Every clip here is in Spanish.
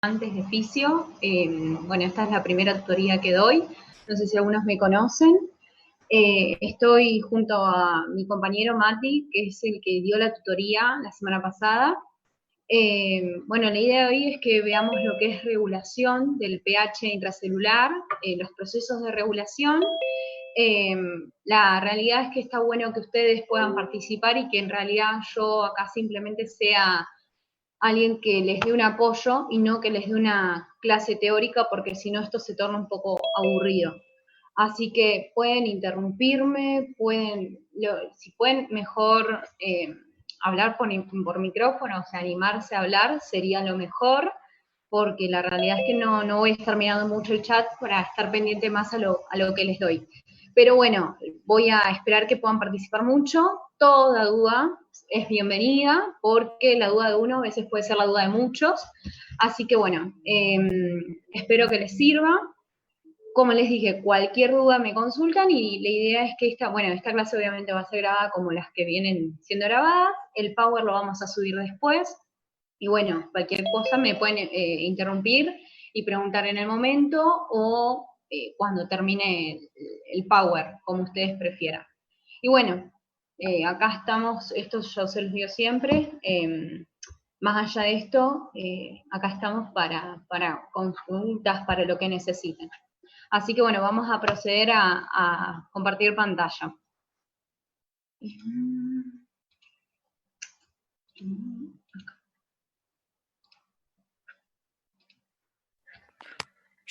antes de fisio. Bueno, esta es la primera tutoría que doy. No sé si algunos me conocen. Estoy junto a mi compañero Mati, que es el que dio la tutoría la semana pasada. Bueno, la idea de hoy es que veamos lo que es regulación del pH intracelular, los procesos de regulación. Eh, la realidad es que está bueno que ustedes puedan participar y que en realidad yo acá simplemente sea alguien que les dé un apoyo y no que les dé una clase teórica, porque si no esto se torna un poco aburrido. Así que pueden interrumpirme, si pueden mejor hablar por micrófono, o sea, animarse a hablar sería lo mejor, porque la realidad es que no voy a estar mirando mucho el chat para estar pendiente más a lo que les doy. Pero bueno, voy a esperar que puedan participar mucho. Toda duda es bienvenida, porque la duda de uno a veces puede ser la duda de muchos. Así que bueno, espero que les sirva. Como les dije, cualquier duda me consultan y la idea es que esta clase obviamente va a ser grabada como las que vienen siendo grabadas. El Power lo vamos a subir después. Y bueno, cualquier cosa me pueden interrumpir y preguntar en el momento o cuando termine el Power, como ustedes prefieran. Y bueno, acá estamos, esto yo se los digo siempre, más allá de esto, acá estamos para consultas, para lo que necesiten. Así que bueno, vamos a proceder a compartir pantalla.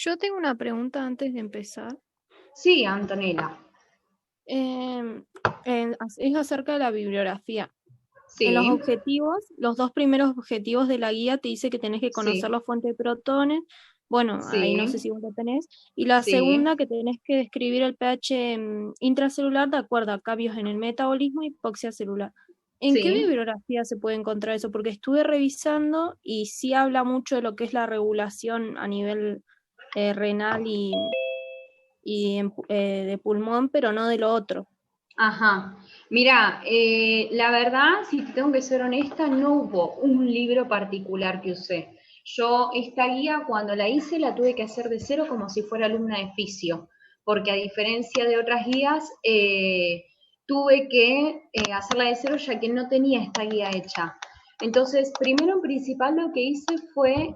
Yo tengo una pregunta antes de empezar. Sí, Antonella. Es acerca de la bibliografía. En los Sí, objetivos, los dos primeros objetivos de la guía te dice que tenés que conocer sí, la fuente de protones. Bueno, ahí no sé sí, si vos lo tenés. Y la sí. segunda, que tenés que describir el pH intracelular de acuerdo a cambios en el metabolismo y hipoxia celular. ¿En qué Sí, bibliografía se puede encontrar eso? Porque estuve revisando y sí habla mucho de lo que es la regulación a nivel renal y de pulmón, pero no de lo otro. ajá. Mira, la verdad, si te tengo que ser honesta, no hubo un libro particular que usé. Yo esta guía cuando la hice la tuve que hacer de cero como si fuera alumna de fisio, porque a diferencia de otras guías, tuve que hacerla de cero ya que no tenía esta guía hecha. Entonces, primero en principal lo que hice fue,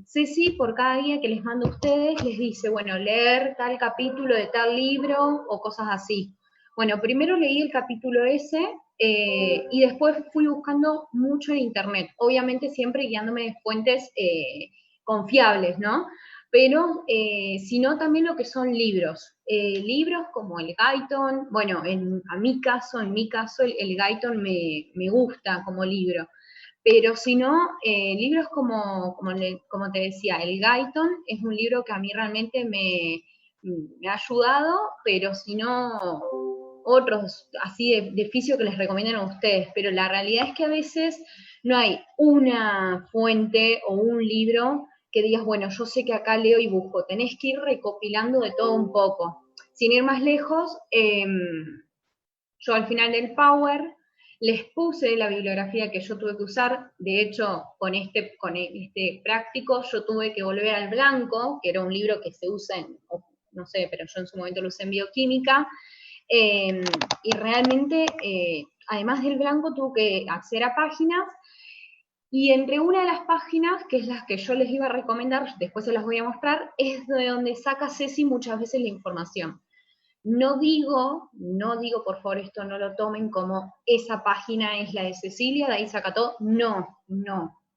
Ceci, por cada guía que les mando a ustedes, les dice, bueno, leer tal capítulo de tal libro o cosas así. Bueno, primero leí el capítulo ese y después fui buscando mucho en internet, obviamente siempre guiándome de fuentes confiables, ¿no? Pero si no también lo que son libros, libros como el Guyton, bueno, en mi caso el Guyton me gusta como libro, pero si no, libros como te decía, el Guyton es un libro que a mí realmente me ha ayudado, pero si no, otros así de fisio que les recomiendan a ustedes, pero la realidad es que a veces no hay una fuente o un libro que digas, bueno, yo sé que acá leo y busco, tenés que ir recopilando de todo un poco. Sin ir más lejos, yo al final del Power les puse la bibliografía que yo tuve que usar. De hecho, con este práctico yo tuve que volver al blanco, que era un libro que se usa en, no sé, pero yo en su momento lo usé en bioquímica, y realmente, además del blanco, tuve que acceder a páginas, y entre una de las páginas, que es las que yo les iba a recomendar, después se las voy a mostrar, es de donde saca Ceci muchas veces la información. No digo, por favor, esto no lo tomen como esa página es la de Cecilia, de ahí saca todo. No,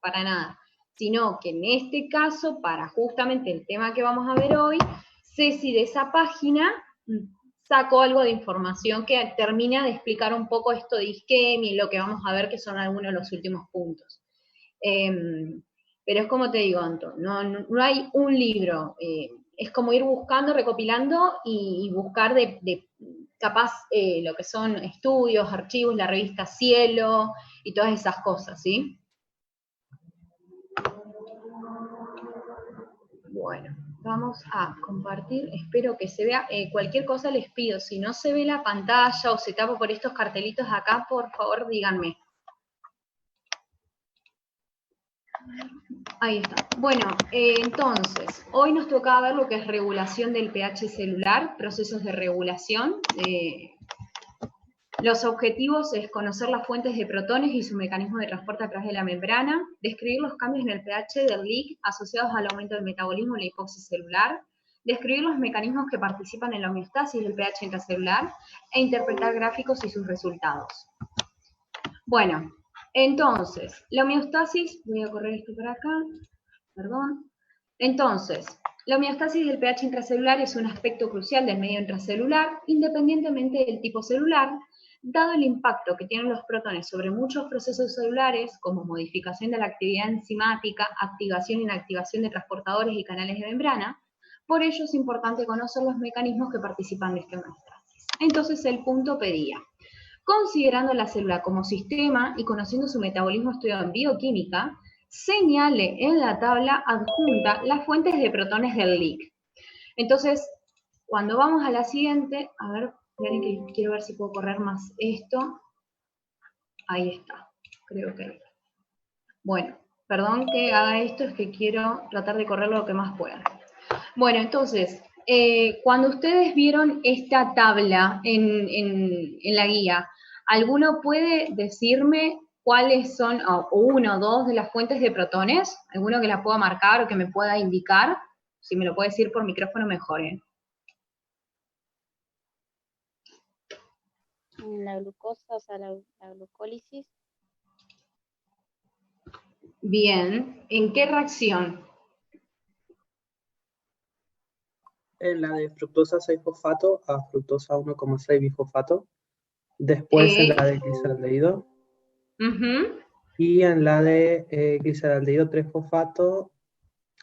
para nada. Sino que en este caso, para justamente el tema que vamos a ver hoy, Ceci de esa página sacó algo de información que termina de explicar un poco esto de isquemia y lo que vamos a ver que son algunos de los últimos puntos. Eh, pero es como te digo, Anto, no hay un libro, es como ir buscando, recopilando y buscar capaz lo que son estudios, archivos, la revista Cielo y todas esas cosas, ¿sí? Bueno, vamos a compartir, espero que se vea, cualquier cosa les pido, si no se ve la pantalla o se tapa por estos cartelitos acá, por favor díganme. Ahí está. Bueno, entonces, hoy nos tocaba ver lo que es regulación del pH celular, procesos de regulación. Los objetivos es conocer las fuentes de protones y su mecanismo de transporte a través de la membrana, describir los cambios en el pH del LIC asociados al aumento del metabolismo y la hipoxia celular, describir los mecanismos que participan en la homeostasis del pH intracelular e interpretar gráficos y sus resultados. Bueno, entonces, la homeostasis, voy a correr esto por acá, perdón. Entonces, la homeostasis del pH intracelular es un aspecto crucial del medio intracelular, independientemente del tipo celular, dado el impacto que tienen los protones sobre muchos procesos celulares, como modificación de la actividad enzimática, activación e inactivación de transportadores y canales de membrana. Por ello es importante conocer los mecanismos que participan de esta homeostasis. Entonces el punto pedía: considerando la célula como sistema y conociendo su metabolismo estudiado en bioquímica, señale en la tabla adjunta las fuentes de protones del LIC. Entonces, cuando vamos a la siguiente, a ver, que quiero ver si puedo correr más esto. Ahí está, creo que. Bueno, perdón que haga esto, es que quiero tratar de correr lo que más pueda. Bueno, entonces, cuando ustedes vieron esta tabla en la guía, ¿alguno puede decirme cuáles son, o uno o dos de las fuentes de protones? ¿Alguno que la pueda marcar o que me pueda indicar? Si me lo puede decir por micrófono, mejor, ¿eh? La glucosa, o sea, la glucólisis. Bien, ¿en qué reacción? En la de fructosa 6-fosfato a fructosa 1,6 bifosfato. Después en la de gliceraldehído. Y en la de gliceraldehído 3-fosfato.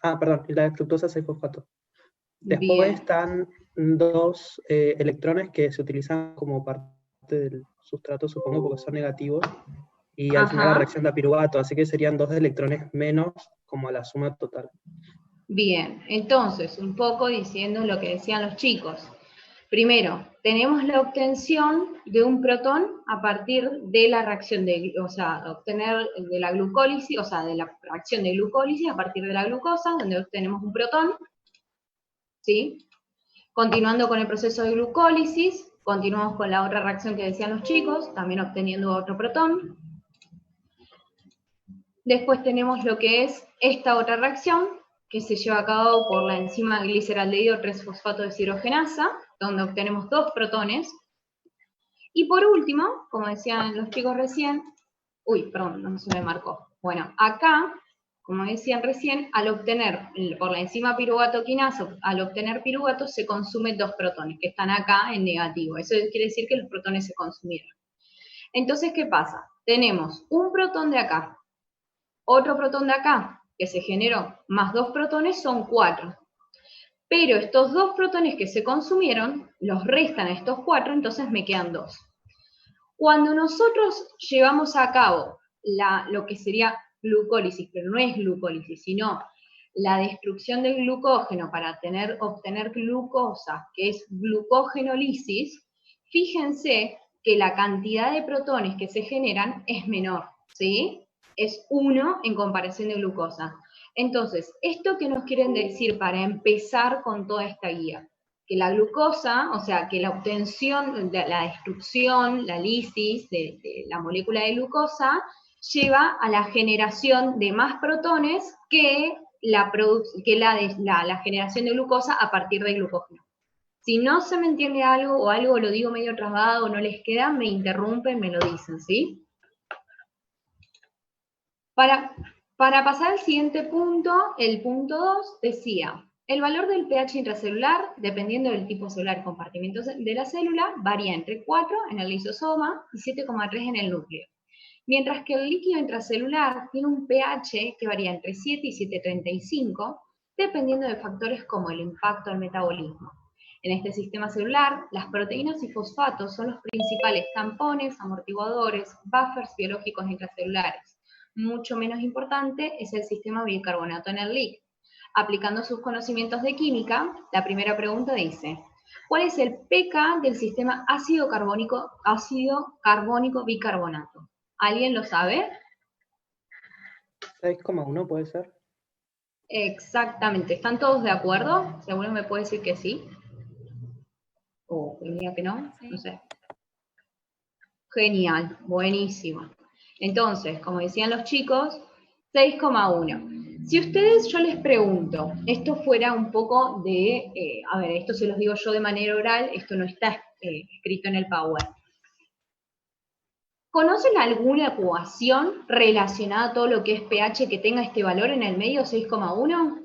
Perdón, la de fructosa 6-fosfato. Después Bien. están dos electrones que se utilizan como parte del sustrato, supongo, porque son negativos. Y al final la reacción da piruvato, así que serían 2 electrones menos como a la suma total. Bien, entonces, un poco diciendo lo que decían los chicos. Primero, tenemos la obtención de un protón a partir de la reacción de, o sea, obtener de la glucólisis, o sea, de la reacción de glucólisis a partir de la glucosa, donde obtenemos un protón, ¿sí? Continuando con el proceso de glucólisis, continuamos con la otra reacción que decían los chicos, también obteniendo otro protón. Después tenemos lo que es esta otra reacción, que se lleva a cabo por la enzima gliceraldehído 3-fosfato deshidrogenasa, donde obtenemos 2 protones. Y por último, como decían los chicos recién, perdón, no se me marcó. Bueno, acá, como decían recién, al obtener, por la enzima piruvato quinasa, al obtener piruvato se consumen 2 protones, que están acá en negativo. Eso quiere decir que los protones se consumieron. Entonces, ¿qué pasa? Tenemos un protón de acá, otro protón de acá, que se generó, más 2 protones son 4. Pero estos 2 protones que se consumieron, los restan a estos 4, entonces me quedan 2. Cuando nosotros llevamos a cabo lo que sería glucólisis, pero no es glucólisis, sino la destrucción del glucógeno para obtener glucosa, que es glucógenolisis, fíjense que la cantidad de protones que se generan es menor, ¿sí? Es 1 en comparación de glucosa. Entonces, ¿esto qué nos quieren decir para empezar con toda esta guía? Que la glucosa, o sea, que la obtención, la destrucción, la lisis de la molécula de glucosa, lleva a la generación de más protones que la generación de glucosa a partir de glucógeno. Si no se me entiende algo o algo lo digo medio trasladado o no les queda, me interrumpen, me lo dicen, ¿sí? Para pasar al siguiente punto, el punto 2 decía, el valor del pH intracelular, dependiendo del tipo celular y compartimiento de la célula, varía entre 4 en el lisosoma y 7,3 en el núcleo. Mientras que el líquido intracelular tiene un pH que varía entre 7 y 7,35, dependiendo de factores como el impacto al metabolismo. En este sistema celular, las proteínas y fosfatos son los principales tampones, amortiguadores, buffers biológicos intracelulares. Mucho menos importante es el sistema bicarbonato en el LIC. Aplicando sus conocimientos de química, la primera pregunta dice, ¿cuál es el pK del sistema ácido carbónico bicarbonato? ¿Alguien lo sabe? 6,1 puede ser. Exactamente. ¿Están todos de acuerdo? Si alguno me puede decir que sí. O que diga que no, Sí. no sé. Genial, buenísimo. Entonces, como decían los chicos, 6,1. Si ustedes, yo les pregunto, esto fuera un poco de, a ver, esto se los digo yo de manera oral, esto no está escrito en el Power. ¿Conocen alguna ecuación relacionada a todo lo que es pH que tenga este valor en el medio, 6,1?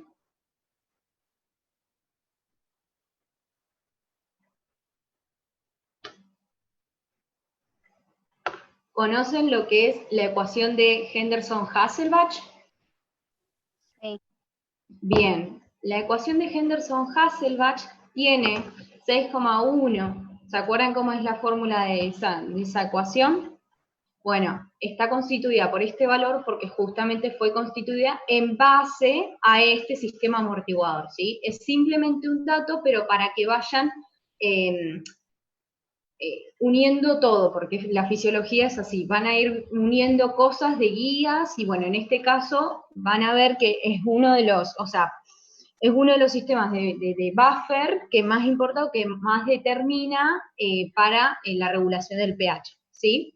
¿Conocen lo que es la ecuación de Henderson-Hasselbalch? Sí. Bien, la ecuación de Henderson-Hasselbalch tiene 6,1. ¿Se acuerdan cómo es la fórmula de esa ecuación? Bueno, está constituida por este valor porque justamente fue constituida en base a este sistema amortiguador, ¿sí? Es simplemente un dato, pero para que vayan uniendo todo, porque la fisiología es así, van a ir uniendo cosas de guías y bueno, en este caso van a ver que es uno de los, o sea, es uno de los sistemas de buffer que más importa o que más determina para la regulación del pH, ¿sí?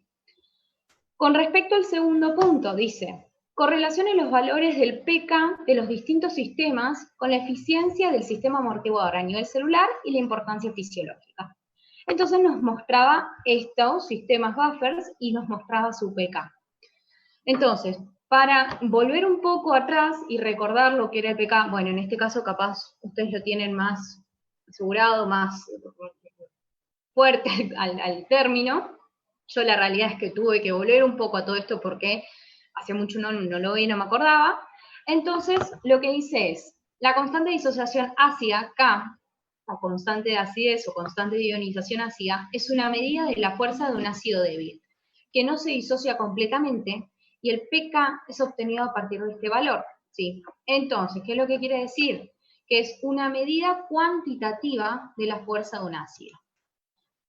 Con respecto al segundo punto, dice, correlacione los valores del pK de los distintos sistemas con la eficiencia del sistema amortiguador a nivel celular y la importancia fisiológica. Entonces nos mostraba estos sistemas buffers y nos mostraba su pK. Entonces, para volver un poco atrás y recordar lo que era el pK, bueno, en este caso capaz ustedes lo tienen más asegurado, más fuerte al término. Yo la realidad es que tuve que volver un poco a todo esto porque hace mucho no lo vi y no me acordaba. Entonces, lo que dice es, la constante de disociación ácida, K, la constante de acidez o constante de ionización ácida, es una medida de la fuerza de un ácido débil, que no se disocia completamente, y el pK es obtenido a partir de este valor, ¿sí? Entonces, ¿qué es lo que quiere decir? Que es una medida cuantitativa de la fuerza de un ácido.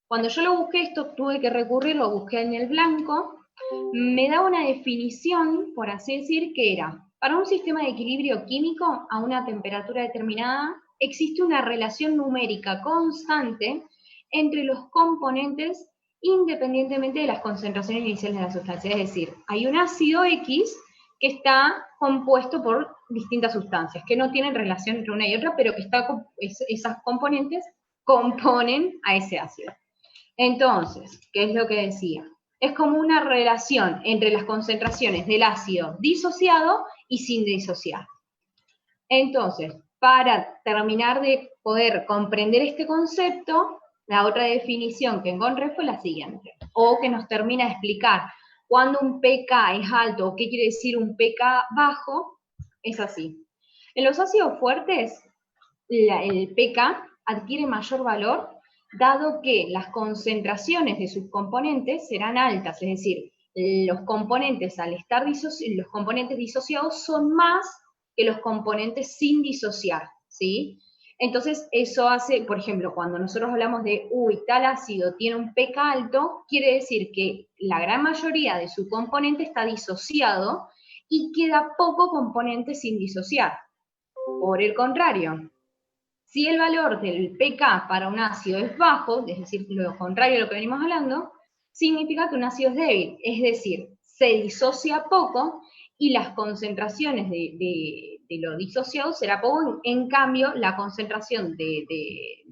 Cuando yo lo busqué, esto tuve que recurrir, lo busqué en el blanco, me da una definición, por así decir, que era, para un sistema de equilibrio químico a una temperatura determinada, existe una relación numérica constante entre los componentes independientemente de las concentraciones iniciales de la sustancia. Es decir, hay un ácido X que está compuesto por distintas sustancias, que no tienen relación entre una y otra, pero que esas componentes componen a ese ácido. Entonces, ¿qué es lo que decía? Es como una relación entre las concentraciones del ácido disociado y sin disociar. Entonces, para terminar de poder comprender este concepto, la otra definición que encontré fue la siguiente, o que nos termina de explicar cuando un pK es alto o qué quiere decir un pK bajo, es así. En los ácidos fuertes, el pK adquiere mayor valor dado que las concentraciones de sus componentes serán altas, es decir, los componentes al estar los componentes disociados son más que los componentes sin disociar, ¿sí? Entonces, eso hace, por ejemplo, cuando nosotros hablamos de, tal ácido tiene un pK alto, quiere decir que la gran mayoría de su componente está disociado y queda poco componente sin disociar. Por el contrario, si el valor del pK para un ácido es bajo, es decir, lo contrario a lo que venimos hablando, significa que un ácido es débil, es decir, se disocia poco y las concentraciones de lo disociado será poco, en cambio la concentración de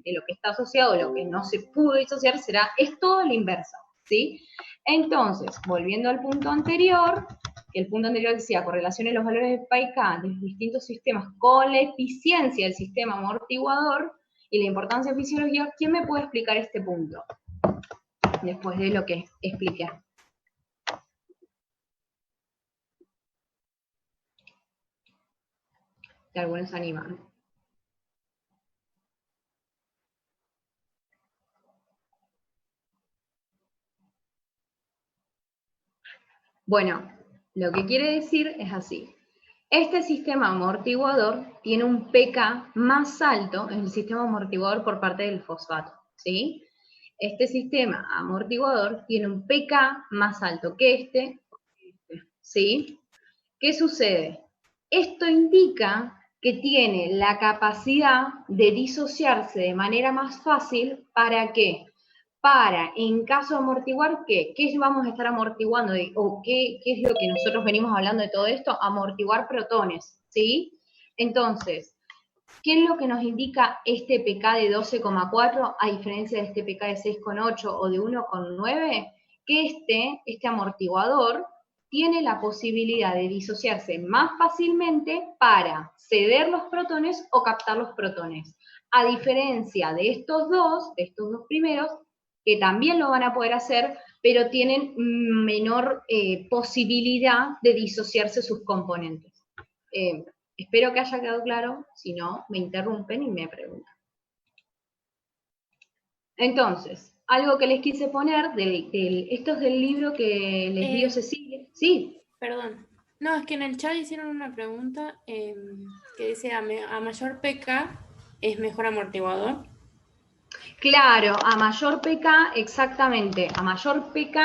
lo que está asociado, lo que no se pudo disociar, es todo la inversa, ¿sí? Entonces, volviendo al punto anterior, el punto anterior decía, correlacione los valores de pK de los distintos sistemas con la eficiencia del sistema amortiguador y la importancia fisiológica. ¿Quién me puede explicar este punto? Después de lo que expliqué. Que algunos animan. Bueno, lo que quiere decir es así. Este sistema amortiguador tiene un pK más alto en el sistema amortiguador por parte del fosfato, ¿sí? Este sistema amortiguador tiene un pK más alto que este, ¿sí? ¿Qué sucede? Esto indica que tiene la capacidad de disociarse de manera más fácil. ¿Para qué? Para, en caso de amortiguar, ¿qué? ¿Qué vamos a estar amortiguando? ¿O qué es lo que nosotros venimos hablando de todo esto? Amortiguar protones, ¿sí? Entonces, ¿qué es lo que nos indica este pK de 12,4 a diferencia de este pK de 6,8 o de 1,9? Que este amortiguador tiene la posibilidad de disociarse más fácilmente para ceder los protones o captar los protones. A diferencia de estos dos primeros, que también lo van a poder hacer, pero tienen menor posibilidad de disociarse sus componentes. Espero que haya quedado claro, si no, me interrumpen y me preguntan. Entonces, algo que les quise poner, esto es del libro que les dio Cecilia. Sí. Perdón. No, es que en el chat hicieron una pregunta que dice, ¿a mayor pK es mejor amortiguador? Claro, a mayor pK, exactamente, a mayor pK,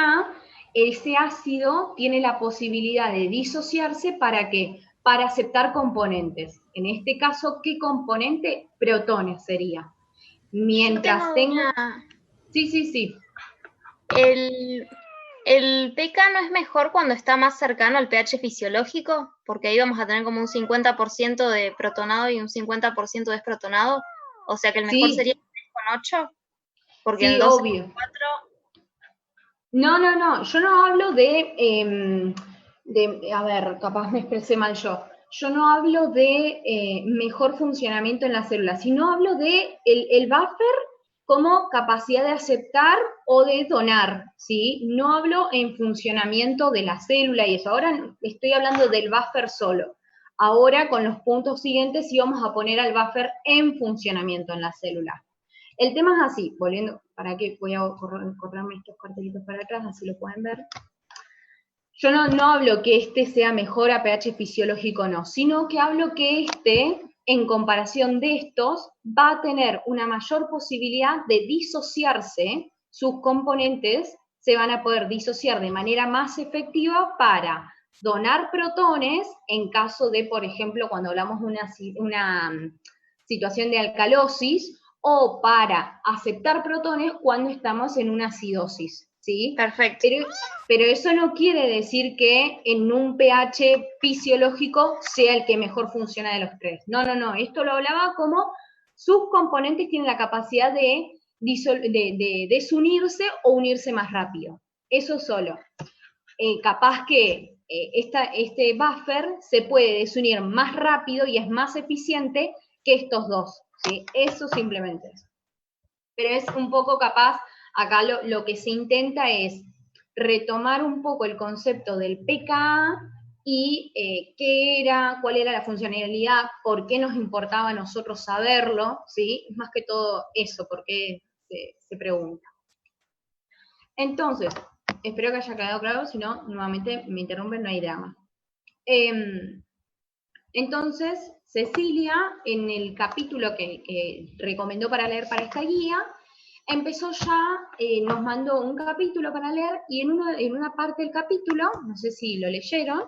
ese ácido tiene la posibilidad de disociarse, ¿para qué? Para aceptar componentes. En este caso, ¿qué componente? Protones sería. Mientras tenga... Sí. ¿El pK no es mejor cuando está más cercano al pH fisiológico? Porque ahí vamos a tener como un 50% de protonado y un 50% de desprotonado. O sea que el mejor sería 3,8. Porque sí, en 12,4... obvio. No, yo no hablo de, a ver, capaz me expresé mal yo. Yo no hablo de mejor funcionamiento en la célula, sino hablo de el buffer como capacidad de aceptar o de donar, ¿sí? No hablo en funcionamiento de la célula y eso. Ahora estoy hablando del buffer solo. Ahora, con los puntos siguientes, sí vamos a poner al buffer en funcionamiento en la célula. El tema es así, volviendo, ¿para qué? Voy a correrme estos cartelitos para atrás, así lo pueden ver. Yo no hablo que este sea mejor a pH fisiológico, no, sino que hablo que este, en comparación de estos, va a tener una mayor posibilidad de disociarse, sus componentes se van a poder disociar de manera más efectiva para donar protones en caso de, por ejemplo, cuando hablamos de una situación de alcalosis, o para aceptar protones cuando estamos en una acidosis, ¿sí? Perfecto. Pero eso no quiere decir que en un pH fisiológico sea el que mejor funciona de los tres. No, esto lo hablaba como sus componentes tienen la capacidad de desunirse o unirse más rápido. Eso solo. Capaz que este buffer se puede desunir más rápido y es más eficiente que estos dos, ¿sí? Eso simplemente es. Pero es un poco capaz, acá lo que se intenta es retomar un poco el concepto del pKa y cuál era la funcionalidad, por qué nos importaba a nosotros saberlo, ¿sí? Es más que todo eso, por qué se pregunta. Entonces, espero que haya quedado claro, si no, nuevamente me interrumpen, no hay drama. Entonces, Cecilia, en el capítulo que recomendó para leer para esta guía, empezó ya, nos mandó un capítulo para leer, y en una parte del capítulo, no sé si lo leyeron,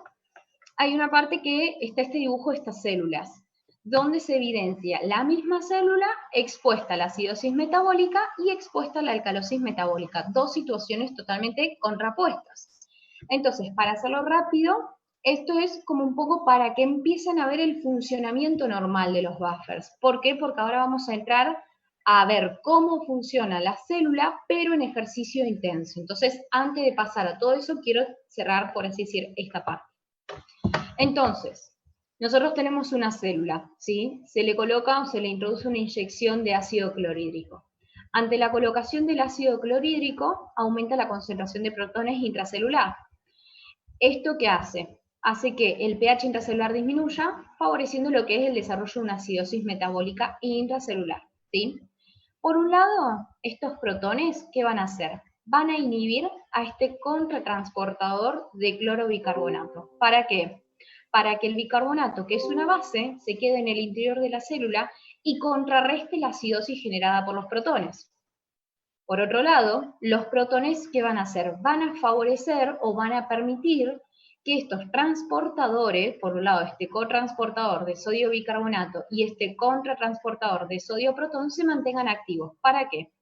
hay una parte que está este dibujo de estas células, donde se evidencia la misma célula expuesta a la acidosis metabólica y expuesta a la alcalosis metabólica, dos situaciones totalmente contrapuestas. Entonces, para hacerlo rápido, esto es como un poco para que empiecen a ver el funcionamiento normal de los buffers. ¿Por qué? Porque ahora vamos a entrar a ver cómo funciona la célula, pero en ejercicio intenso. Entonces, antes de pasar a todo eso, quiero cerrar, por así decir, esta parte. Entonces, nosotros tenemos una célula, ¿sí? Se le coloca o se le introduce una inyección de ácido clorhídrico. Ante la colocación del ácido clorhídrico, aumenta la concentración de protones intracelular. ¿Esto qué hace? Hace que el pH intracelular disminuya, favoreciendo lo que es el desarrollo de una acidosis metabólica intracelular, ¿sí? Por un lado, estos protones, ¿qué van a hacer? Van a inhibir a este contratransportador de clorobicarbonato. ¿Para qué? Para que el bicarbonato, que es una base, se quede en el interior de la célula y contrarreste la acidosis generada por los protones. Por otro lado, los protones, ¿qué van a hacer? Van a favorecer o van a permitir que estos transportadores, por un lado este cotransportador de sodio bicarbonato y este contratransportador de sodio protón, se mantengan activos. ¿Para qué?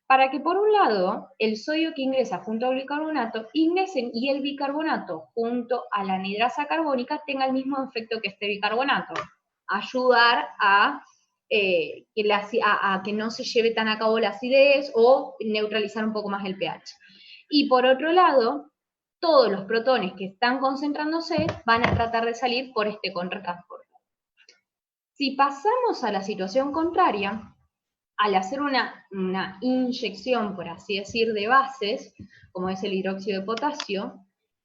Para que por un lado el sodio que ingresa junto al bicarbonato ingresen y el bicarbonato junto a la anhidrasa carbónica tenga el mismo efecto que este bicarbonato. Ayudar a que no se lleve tan a cabo la acidez o neutralizar un poco más el pH. Y por otro lado, todos los protones que están concentrándose van a tratar de salir por este contratransporte. Si pasamos a la situación contraria, al hacer una inyección, por así decir, de bases, como es el hidróxido de potasio,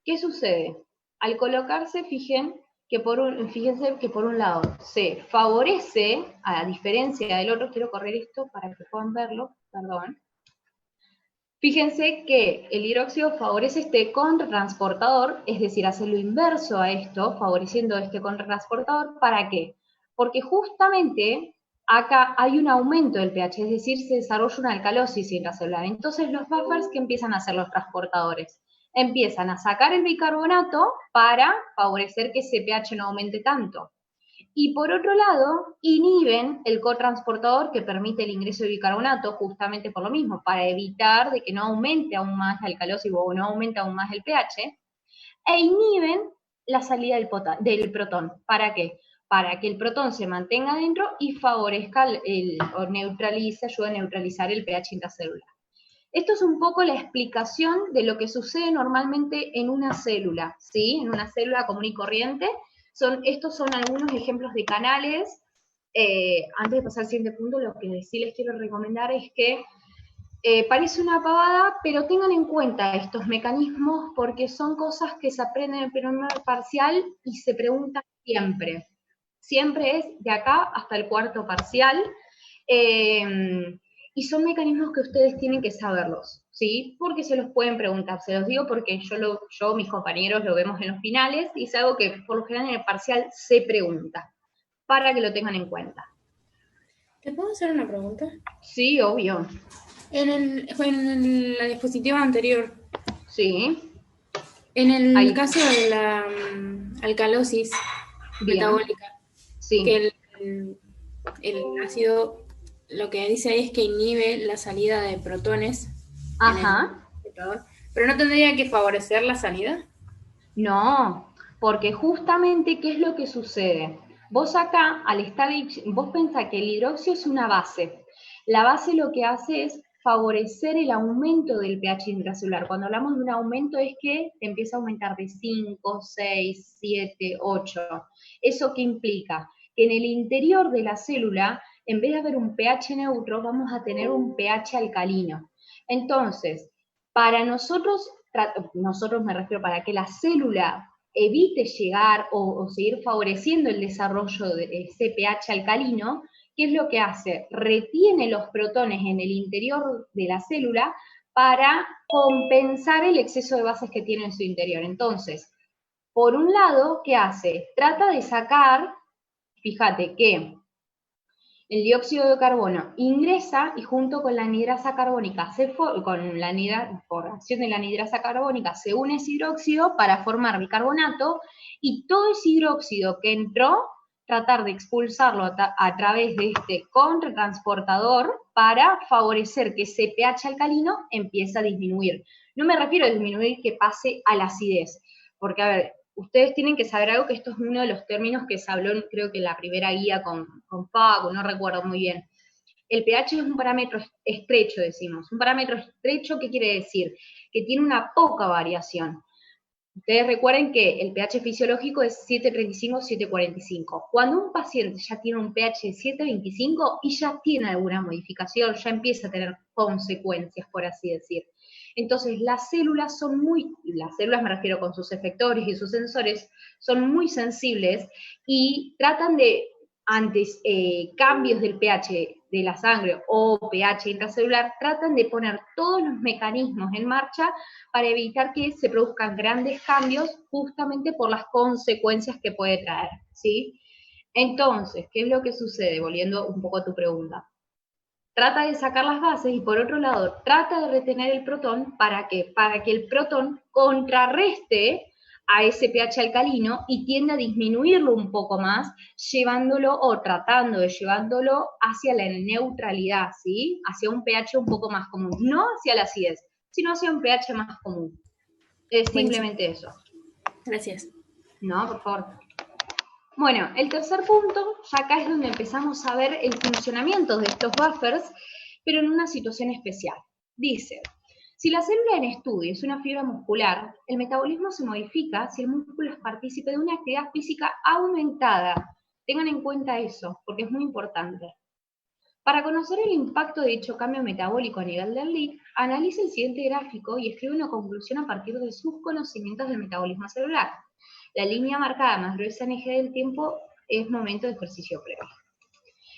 ¿qué sucede? Al colocarse, fíjense que por un lado se favorece, a diferencia del otro, quiero correr esto para que puedan verlo, perdón. Fíjense que el hidróxido favorece este contratransportador, es decir, hace lo inverso a esto, favoreciendo este contratransportador. ¿Para qué? Porque justamente acá hay un aumento del pH, es decir, se desarrolla una alcalosis intracelular. Entonces los buffers, ¿qué empiezan a hacer los transportadores? Empiezan a sacar el bicarbonato para favorecer que ese pH no aumente tanto. Y por otro lado, inhiben el cotransportador que permite el ingreso de bicarbonato, justamente por lo mismo, para evitar de que no aumente aún más la alcalosis o no aumente aún más el pH, e inhiben la salida del protón. ¿Para qué? Para que el protón se mantenga dentro y favorezca ayude a neutralizar el pH intracelular. Esto es un poco la explicación de lo que sucede normalmente en una célula, ¿sí? En una célula común y corriente. Estos son algunos ejemplos de canales. Antes de pasar al siguiente punto, lo que sí les quiero recomendar es que parece una pavada, pero tengan en cuenta estos mecanismos porque son cosas que se aprenden en el primer parcial y se preguntan siempre. Siempre es de acá hasta el cuarto parcial. Y son mecanismos que ustedes tienen que saberlos, ¿sí? Porque se los pueden preguntar, se los digo porque yo mis compañeros lo vemos en los finales y es algo que por lo general en el parcial se pregunta, para que lo tengan en cuenta. ¿Te puedo hacer una pregunta? Sí, obvio. En la diapositiva anterior. Sí. En el caso de la alcalosis metabólica, sí. Que el ácido lo que dice ahí es que inhibe la salida de protones. Ajá. ¿Pero no tendría que favorecer la salida? No, porque justamente, ¿qué es lo que sucede? Vos acá, vos pensás que el hidróxido es una base. La base lo que hace es favorecer el aumento del pH intracelular. Cuando hablamos de un aumento es que empieza a aumentar de 5, 6, 7, 8. ¿Eso qué implica? Que en el interior de la célula, en vez de haber un pH neutro, vamos a tener un pH alcalino. Entonces, para nosotros me refiero para que la célula evite llegar o seguir favoreciendo el desarrollo de ese pH alcalino, ¿qué es lo que hace? Retiene los protones en el interior de la célula para compensar el exceso de bases que tiene en su interior. Entonces, por un lado, ¿qué hace? Trata de sacar, fíjate que el dióxido de carbono ingresa y junto con la anhidrasa carbónica, por acción de la anhidrasa carbónica, se une ese hidróxido para formar bicarbonato y todo ese hidróxido que entró, tratar de expulsarlo a través de este contratransportador para favorecer que ese pH alcalino empiece a disminuir. No me refiero a disminuir que pase a la acidez, porque a ver, ustedes tienen que saber algo, que esto es uno de los términos que se habló, creo que en la primera guía con Paco, no recuerdo muy bien. El pH es un parámetro estrecho, decimos. Un parámetro estrecho, ¿qué quiere decir? Que tiene una poca variación. Ustedes recuerden que el pH fisiológico es 7.35, 7.45. Cuando un paciente ya tiene un pH de 7.25 y ya tiene alguna modificación, ya empieza a tener consecuencias, por así decir. Entonces, las células me refiero con sus efectores y sus sensores, son muy sensibles y tratan de, ante cambios del pH de la sangre o pH intracelular, tratan de poner todos los mecanismos en marcha para evitar que se produzcan grandes cambios justamente por las consecuencias que puede traer, ¿sí? Entonces, ¿qué es lo que sucede? Volviendo un poco a tu pregunta. Trata de sacar las bases y por otro lado trata de retener el protón. ¿Para qué? Para que el protón contrarreste a ese pH alcalino y tiende a disminuirlo un poco más, llevándolo o tratando de llevándolo hacia la neutralidad, ¿sí? Hacia un pH un poco más común, no hacia la acidez, sino hacia un pH más común. Es simplemente eso. Gracias. No, por favor. Bueno, el tercer punto, ya acá es donde empezamos a ver el funcionamiento de estos buffers, pero en una situación especial. Dice, si la célula en estudio es una fibra muscular, el metabolismo se modifica si el músculo es partícipe de una actividad física aumentada. Tengan en cuenta eso, porque es muy importante. Para conocer el impacto de dicho cambio metabólico a nivel del LIC, analice el siguiente gráfico y escribe una conclusión a partir de sus conocimientos del metabolismo celular. La línea marcada más gruesa en eje del tiempo es momento de ejercicio previo.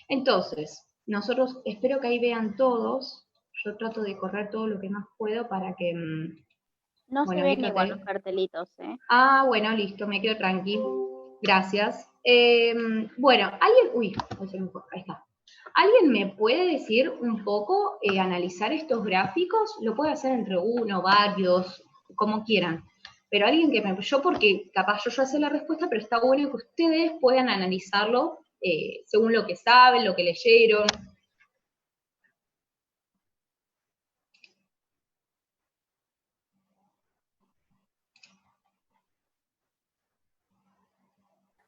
Entonces, nosotros, espero que ahí vean todos, yo trato de correr todo lo que más puedo para que... No se ven igual los cartelitos, ¿eh? Ah, bueno, listo, me quedo tranqui. Gracias. Bueno, alguien... Uy, ahí está. ¿Alguien me puede decir un poco, analizar estos gráficos? Lo puede hacer entre uno, varios, como quieran. Pero alguien que yo porque capaz yo ya sé la respuesta, pero está bueno que ustedes puedan analizarlo según lo que saben, lo que leyeron.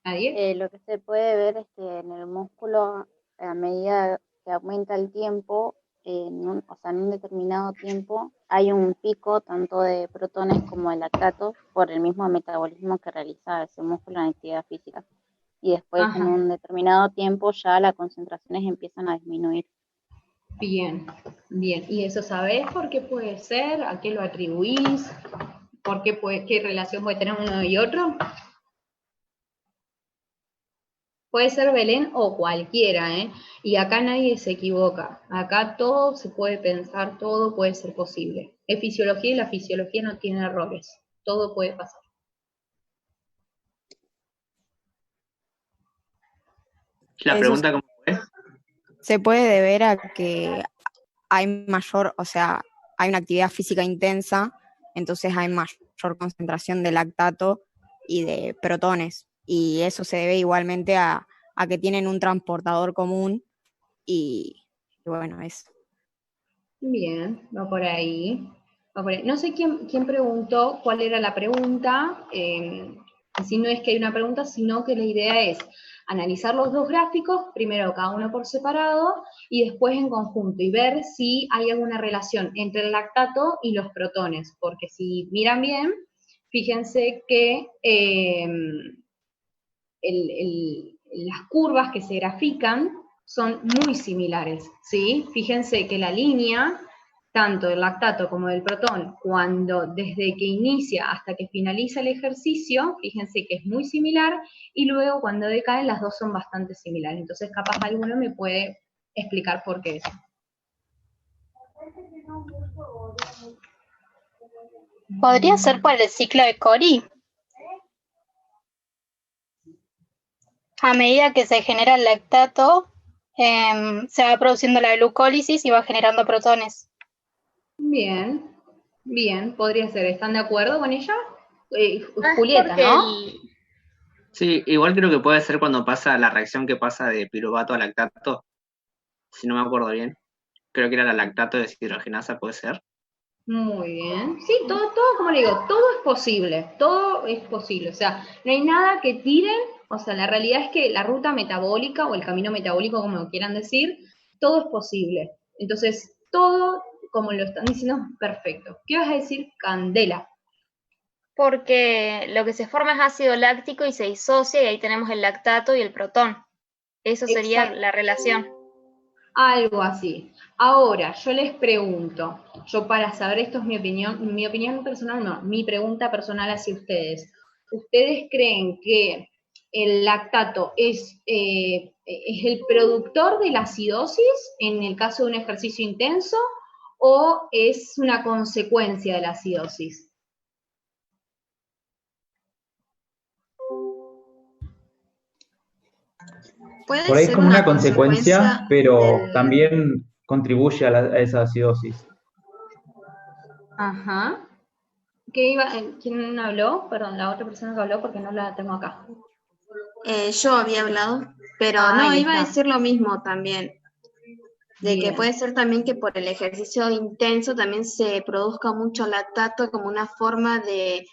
¿Nadie? Lo que se puede ver es que en el músculo, a medida que aumenta el tiempo, en un determinado tiempo, hay un pico tanto de protones como de lactato por el mismo metabolismo que realiza ese músculo en actividad física. Y después, en un determinado tiempo, ya las concentraciones empiezan a disminuir. Bien, bien. ¿Y eso sabés por qué puede ser? ¿A qué lo atribuís? ¿Por qué qué relación puede tener uno y otro? Puede ser Belén o cualquiera, ¿eh? Y acá nadie se equivoca. Acá todo se puede pensar, todo puede ser posible. Es fisiología y la fisiología no tiene errores. Todo puede pasar. La pregunta, ¿cómo fue? Se puede deber a que hay mayor, o sea, hay una actividad física intensa, entonces hay mayor concentración de lactato y de protones. Y eso se debe igualmente a que tienen un transportador común y bueno, eso. Bien, va por ahí. No sé quién preguntó cuál era la pregunta. Así no es que hay una pregunta, sino que la idea es analizar los dos gráficos, primero cada uno por separado y después en conjunto y ver si hay alguna relación entre el lactato y los protones, porque si miran bien, fíjense que las curvas que se grafican son muy similares, ¿sí? Fíjense que la línea, tanto del lactato como del protón, desde que inicia hasta que finaliza el ejercicio, fíjense que es muy similar, y luego cuando decaen las dos son bastante similares. Entonces, capaz alguno me puede explicar por qué eso. ¿Podría ser por el ciclo de Cori? A medida que se genera el lactato, se va produciendo la glucólisis y va generando protones. Bien, bien, podría ser. ¿Están de acuerdo con ella? Julieta, ¿no? Sí, igual creo que puede ser cuando pasa la reacción que pasa de piruvato a lactato, si no me acuerdo bien. Creo que era la lactato de deshidrogenasa, ¿puede ser? Muy bien. Sí, todo, como le digo, todo es posible, o sea, no hay nada que tiren, o sea, la realidad es que la ruta metabólica o el camino metabólico, como lo quieran decir, todo es posible. Entonces, todo, como lo están diciendo, es perfecto. ¿Qué vas a decir, Candela? Porque lo que se forma es ácido láctico y se disocia y ahí tenemos el lactato y el protón. Eso sería la relación. Algo así. Ahora, yo les pregunto, yo para saber, esto es mi opinión personal, no, mi pregunta personal hacia ustedes. ¿Ustedes creen que el lactato es el productor de la acidosis en el caso de un ejercicio intenso o es una consecuencia de la acidosis? Por ahí es como una consecuencia, pero también contribuye a esa acidosis. Ajá. ¿Quién habló? Perdón, la otra persona que habló porque no la tengo acá. Yo había hablado, pero no, iba a decir lo mismo también. De que puede ser también que por el ejercicio intenso también se produzca mucho lactato como una forma de,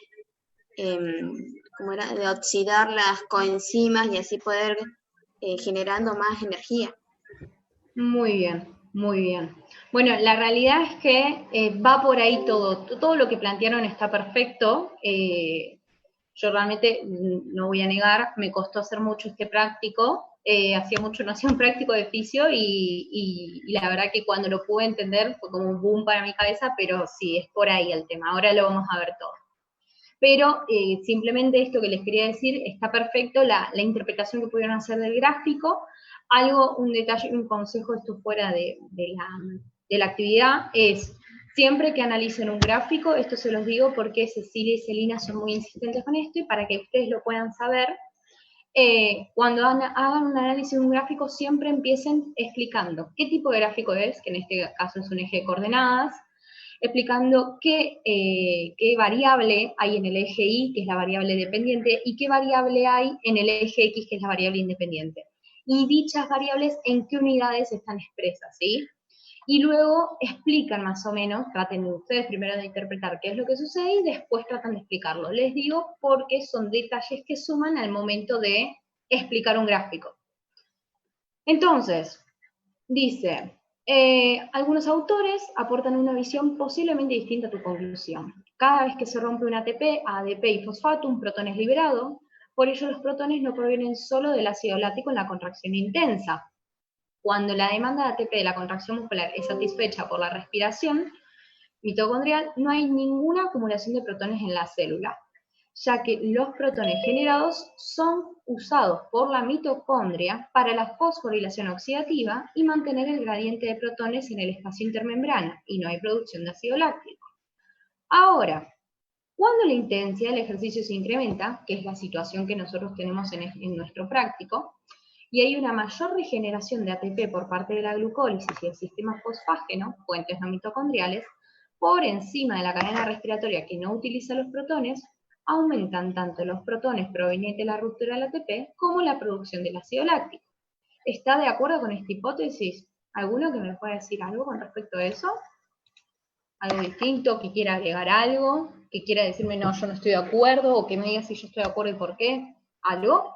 de oxidar las coenzimas y así poder generando más energía. Muy bien, muy bien. Bueno, la realidad es que va por ahí todo lo que plantearon está perfecto. Yo realmente, no voy a negar, me costó hacer mucho este práctico. Hacía mucho no hacía un práctico de fisio y la verdad que cuando lo pude entender fue como un boom para mi cabeza, pero sí, es por ahí el tema. Ahora lo vamos a ver todo. Pero simplemente esto que les quería decir, está perfecto la interpretación que pudieron hacer del gráfico. Un detalle, un consejo, esto fuera de la actividad, es siempre que analicen un gráfico, esto se los digo porque Cecilia y Celina son muy insistentes con esto, y para que ustedes lo puedan saber, cuando hagan un análisis de un gráfico, siempre empiecen explicando qué tipo de gráfico es, que en este caso es un eje de coordenadas, explicando qué variable hay en el eje Y, que es la variable dependiente, y qué variable hay en el eje X, que es la variable independiente. Y dichas variables en qué unidades están expresas, ¿sí? Y luego explican más o menos, traten ustedes primero de interpretar qué es lo que sucede y después tratan de explicarlo. Les digo porque son detalles que suman al momento de explicar un gráfico. Entonces, dice, algunos autores aportan una visión posiblemente distinta a tu conclusión. Cada vez que se rompe un ATP, ADP y fosfato, un protón es liberado. Por ello, los protones no provienen solo del ácido láctico en la contracción intensa. Cuando la demanda de ATP de la contracción muscular es satisfecha por la respiración mitocondrial, no hay ninguna acumulación de protones en la célula, ya que los protones generados son usados por la mitocondria para la fosforilación oxidativa y mantener el gradiente de protones en el espacio intermembrana, y no hay producción de ácido láctico. Ahora, cuando la intensidad del ejercicio se incrementa, que es la situación que nosotros tenemos en nuestro práctico, y hay una mayor regeneración de ATP por parte de la glucólisis y el sistema fosfágeno, fuentes no mitocondriales, por encima de la cadena respiratoria que no utiliza los protones, aumentan tanto los protones provenientes de la ruptura del ATP como la producción del ácido láctico. ¿Está de acuerdo con esta hipótesis? ¿Alguno que me pueda decir algo con respecto a eso? ¿Algo distinto? ¿Que quiera agregar algo? ¿Que quiera decirme no, yo no estoy de acuerdo? ¿O que me diga si yo estoy de acuerdo y por qué? ¿Algo?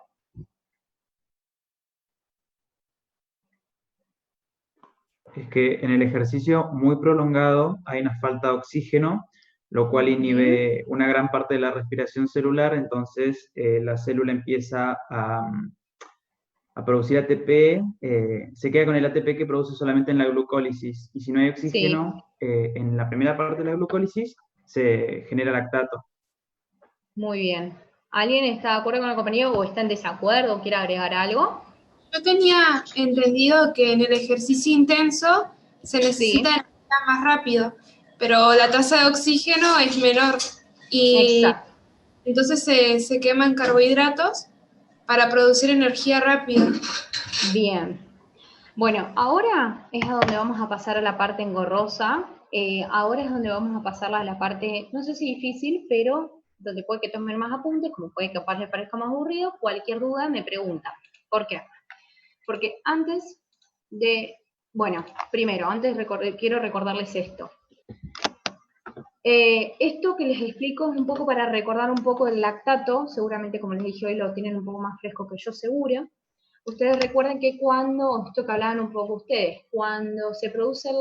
Es que en el ejercicio muy prolongado hay una falta de oxígeno, lo cual inhibe una gran parte de la respiración celular, entonces la célula empieza a producir ATP, se queda con el ATP que produce solamente en la glucólisis, y si no hay oxígeno, en la primera parte de la glucólisis se genera lactato. Muy bien. ¿Alguien está de acuerdo con el compañero o está en desacuerdo o quiere agregar algo? Yo tenía entendido que en el ejercicio intenso se necesita energía más rápido, pero la tasa de oxígeno es menor y entonces se queman carbohidratos para producir energía rápida. Bien. Bueno, ahora es a donde vamos a pasar a la parte engorrosa. Ahora es donde vamos a pasar a la parte, no sé si difícil, pero donde puede que tomen más apuntes, como puede que les parezca más aburrido. Cualquier duda me pregunta. ¿Por qué? Porque antes de, bueno, primero, quiero recordarles esto. Esto que les explico es un poco para recordar un poco el lactato, seguramente como les dije hoy lo tienen un poco más fresco que yo seguro. Ustedes recuerden que esto que hablaban un poco ustedes, cuando se produce el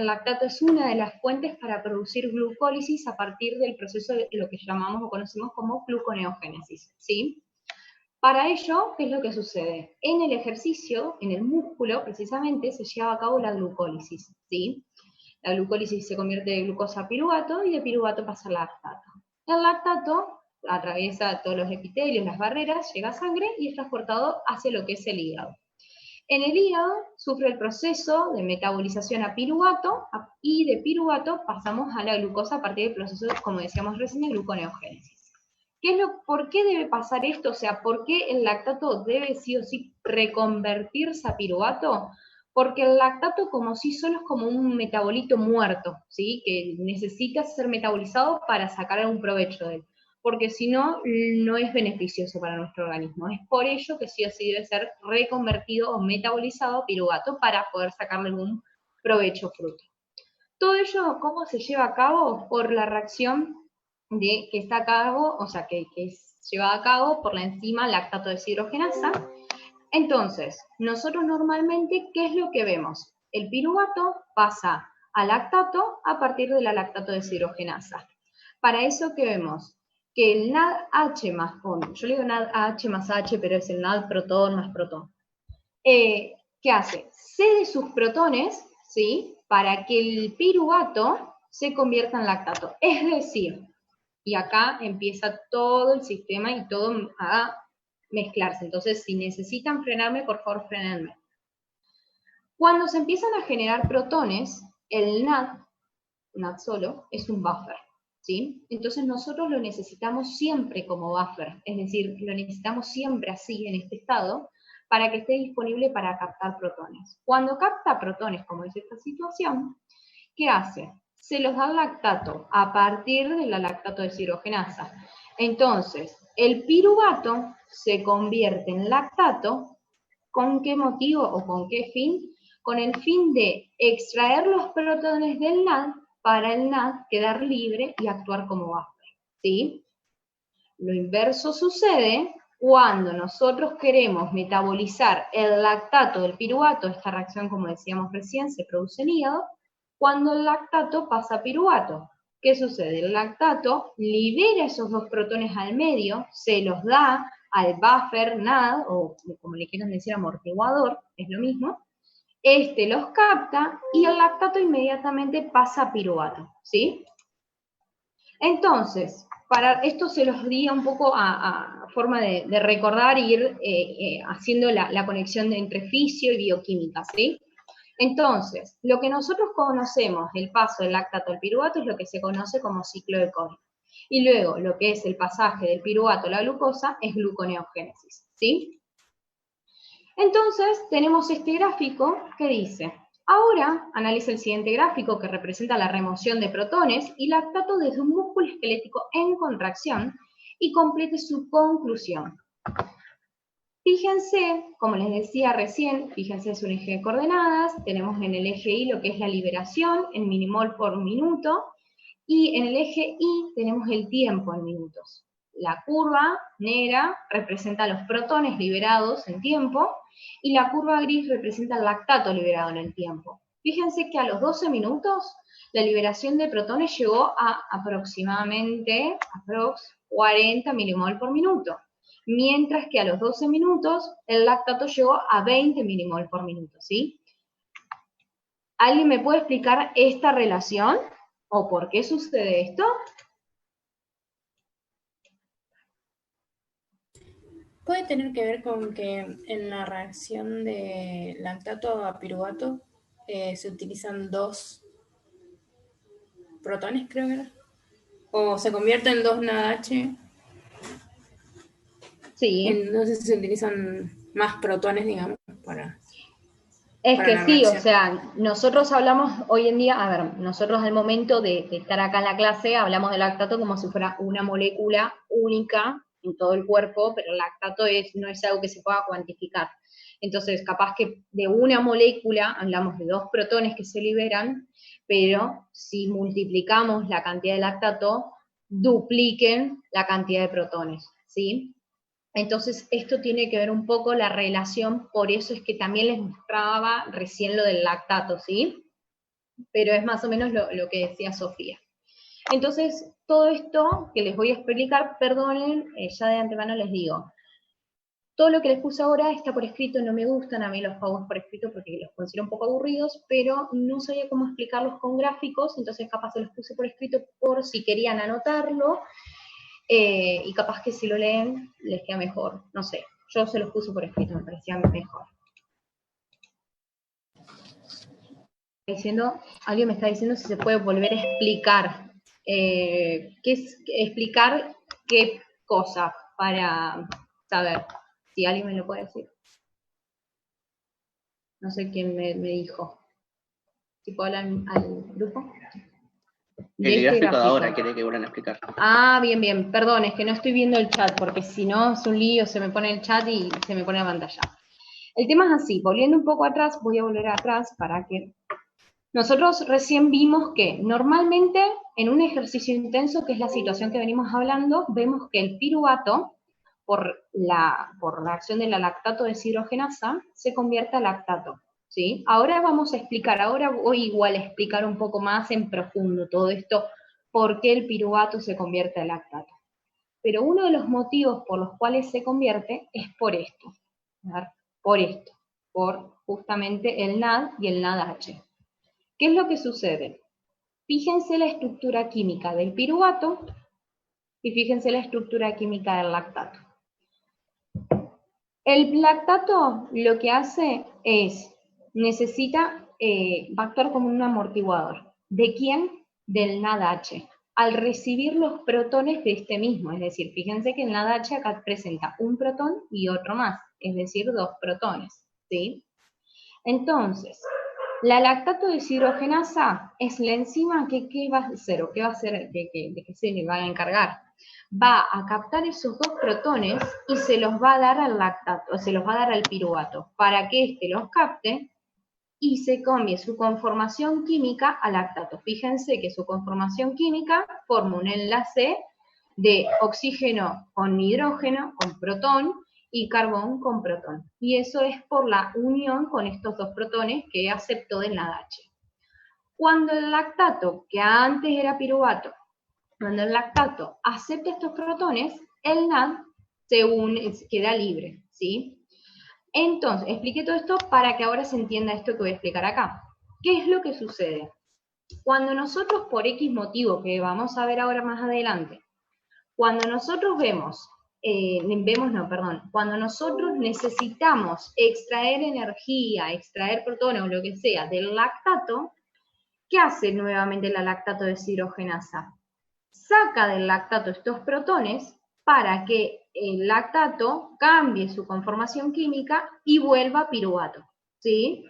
lactato es una de las fuentes para producir glucólisis a partir del proceso de lo que llamamos o conocemos como gluconeogénesis, ¿sí? Para ello, ¿qué es lo que sucede? En el ejercicio, en el músculo, precisamente, se lleva a cabo la glucólisis, ¿sí? La glucólisis se convierte de glucosa a piruvato y de piruvato pasa al lactato. El lactato atraviesa todos los epitelios, las barreras, llega a sangre y es transportado hacia lo que es el hígado. En el hígado sufre el proceso de metabolización a piruvato y de piruvato pasamos a la glucosa a partir del proceso, como decíamos recién, de gluconeogénesis. ¿Por qué debe pasar esto? O sea, ¿por qué el lactato debe sí o sí reconvertirse a piruvato? Porque el lactato como sí solo es como un metabolito muerto, ¿sí? Que necesita ser metabolizado para sacar algún provecho de él. Porque si no, no es beneficioso para nuestro organismo. Es por ello que sí o sí debe ser reconvertido o metabolizado a piruvato para poder sacarle algún provecho fruto. Todo ello, ¿cómo se lleva a cabo? Por la reacción que está a cabo, o sea, que es llevada a cabo por la enzima lactato deshidrogenasa. Entonces, nosotros normalmente, ¿qué es lo que vemos? El piruvato pasa a lactato a partir de la lactato deshidrogenasa. Para eso, ¿qué vemos? Que el NADH más, yo le digo NADH más H, pero es el NAD protón más protón. ¿Qué hace? Cede sus protones, ¿sí? Para que el piruvato se convierta en lactato. Es decir, y acá empieza todo el sistema y todo a mezclarse. Entonces, si necesitan frenarme, por favor, frenenme. Cuando se empiezan a generar protones, el NAD solo, es un buffer, ¿sí? Entonces nosotros lo necesitamos siempre como buffer, es decir, lo necesitamos siempre así, en este estado, para que esté disponible para captar protones. Cuando capta protones, como es esta situación, ¿qué hace? Se los da al lactato a partir de la lactato deshidrogenasa. Entonces, el piruvato se convierte en lactato. ¿Con qué motivo o con qué fin? Con el fin de extraer los protones del NAD para el NAD quedar libre y actuar como buffer, ¿sí? Lo inverso sucede cuando nosotros queremos metabolizar el lactato del piruvato. Esta reacción, como decíamos recién, se produce en hígado. Cuando el lactato pasa a piruvato, ¿qué sucede? El lactato libera esos dos protones al medio, se los da al buffer NAD, o como le quieran decir, amortiguador, es lo mismo. Este los capta y el lactato inmediatamente pasa a piruvato, ¿sí? Entonces, para esto se los di un poco a forma de recordar e ir haciendo la conexión entre fisio y bioquímica, ¿sí? Entonces, lo que nosotros conocemos del paso del lactato al piruvato es lo que se conoce como ciclo de Cori. Y luego, lo que es el pasaje del piruvato a la glucosa es gluconeogénesis, ¿sí? Entonces, tenemos este gráfico que dice, ahora analiza el siguiente gráfico que representa la remoción de protones y lactato desde un músculo esquelético en contracción y complete su conclusión. Fíjense, como les decía recién, fíjense es un eje de coordenadas, tenemos en el eje Y lo que es la liberación en milimol por minuto, y en el eje Y tenemos el tiempo en minutos. La curva negra representa los protones liberados en tiempo, y la curva gris representa el lactato liberado en el tiempo. Fíjense que a los 12 minutos, la liberación de protones llegó a aproximadamente 40 milimol por minuto. Mientras que a los 12 minutos el lactato llegó a 20 milimol por minuto, ¿sí? ¿Alguien me puede explicar esta relación? ¿O por qué sucede esto? ¿Puede tener que ver con que en la reacción de lactato a piruvato se utilizan dos protones, creo que era? ¿O se convierte en dos NADH? Sí. Entonces se utilizan más protones, digamos, para... Es que sí, o sea, nosotros hablamos hoy en día, a ver, nosotros al momento de estar acá en la clase hablamos del lactato como si fuera una molécula única en todo el cuerpo, pero el lactato no es algo que se pueda cuantificar. Entonces, capaz que de una molécula hablamos de dos protones que se liberan, pero si multiplicamos la cantidad de lactato, dupliquen la cantidad de protones, ¿sí? Entonces, esto tiene que ver un poco la relación, por eso es que también les mostraba recién lo del lactato, ¿sí? Pero es más o menos lo que decía Sofía. Entonces, todo esto que les voy a explicar, perdonen, ya de antemano les digo, todo lo que les puse ahora está por escrito, no me gustan a mí los pagos por escrito porque los considero un poco aburridos, pero no sabía cómo explicarlos con gráficos, entonces capaz se los puse por escrito por si querían anotarlo, y capaz que si lo leen les queda mejor, no sé, yo se los puse por escrito, me parecía mejor. Alguien me está diciendo si se puede volver a explicar, explicar qué cosa, para saber, si alguien me lo puede decir. No sé quién me dijo. ¿Si puedo hablar al grupo? El gráfico de ahora quiere que vuelvan a explicar. Ah, bien, bien. Perdón, es que no estoy viendo el chat, porque si no es un lío, se me pone el chat y se me pone la pantalla. El tema es así, volviendo un poco atrás, voy a volver atrás para que... Nosotros recién vimos que normalmente en un ejercicio intenso, que es la situación que venimos hablando, vemos que el piruvato, por la acción de la lactato deshidrogenasa, se convierte a lactato. ¿Sí? Ahora vamos a explicar, ahora voy igual a explicar un poco más en profundo todo esto, por qué el piruvato se convierte a lactato. Pero uno de los motivos por los cuales se convierte es por esto, por justamente el NAD y el NADH. ¿Qué es lo que sucede? Fíjense la estructura química del piruvato y fíjense la estructura química del lactato. El lactato lo que hace es, va a actuar como un amortiguador. ¿De quién? Del NADH. Al recibir los protones de este mismo, es decir, fíjense que el NADH acá presenta un protón y otro más, es decir, 2 protones, ¿sí? Entonces, la lactato deshidrogenasa es la enzima que ¿qué va a hacer? ¿O qué va a hacer de que se le va a encargar? Va a captar esos 2 protones y se los va a dar al lactato, o se los va a dar al piruvato, para que éste los capte y se cambie su conformación química a lactato. Fíjense que su conformación química forma un enlace de oxígeno con hidrógeno, con protón, y carbón con protón. Y eso es por la unión con estos 2 protones que aceptó del NADH. Cuando el lactato, que antes era piruvato, cuando el lactato acepta estos protones, el NAD se une, queda libre, ¿sí? Entonces, expliqué todo esto para que ahora se entienda esto que voy a explicar acá. ¿Qué es lo que sucede? Cuando nosotros, por X motivo, que vamos a ver ahora más adelante, cuando nosotros cuando nosotros necesitamos extraer energía, extraer protones o lo que sea del lactato, ¿qué hace nuevamente la lactato deshidrogenasa? Saca del lactato estos protones para que el lactato cambie su conformación química y vuelva a piruvato, ¿sí?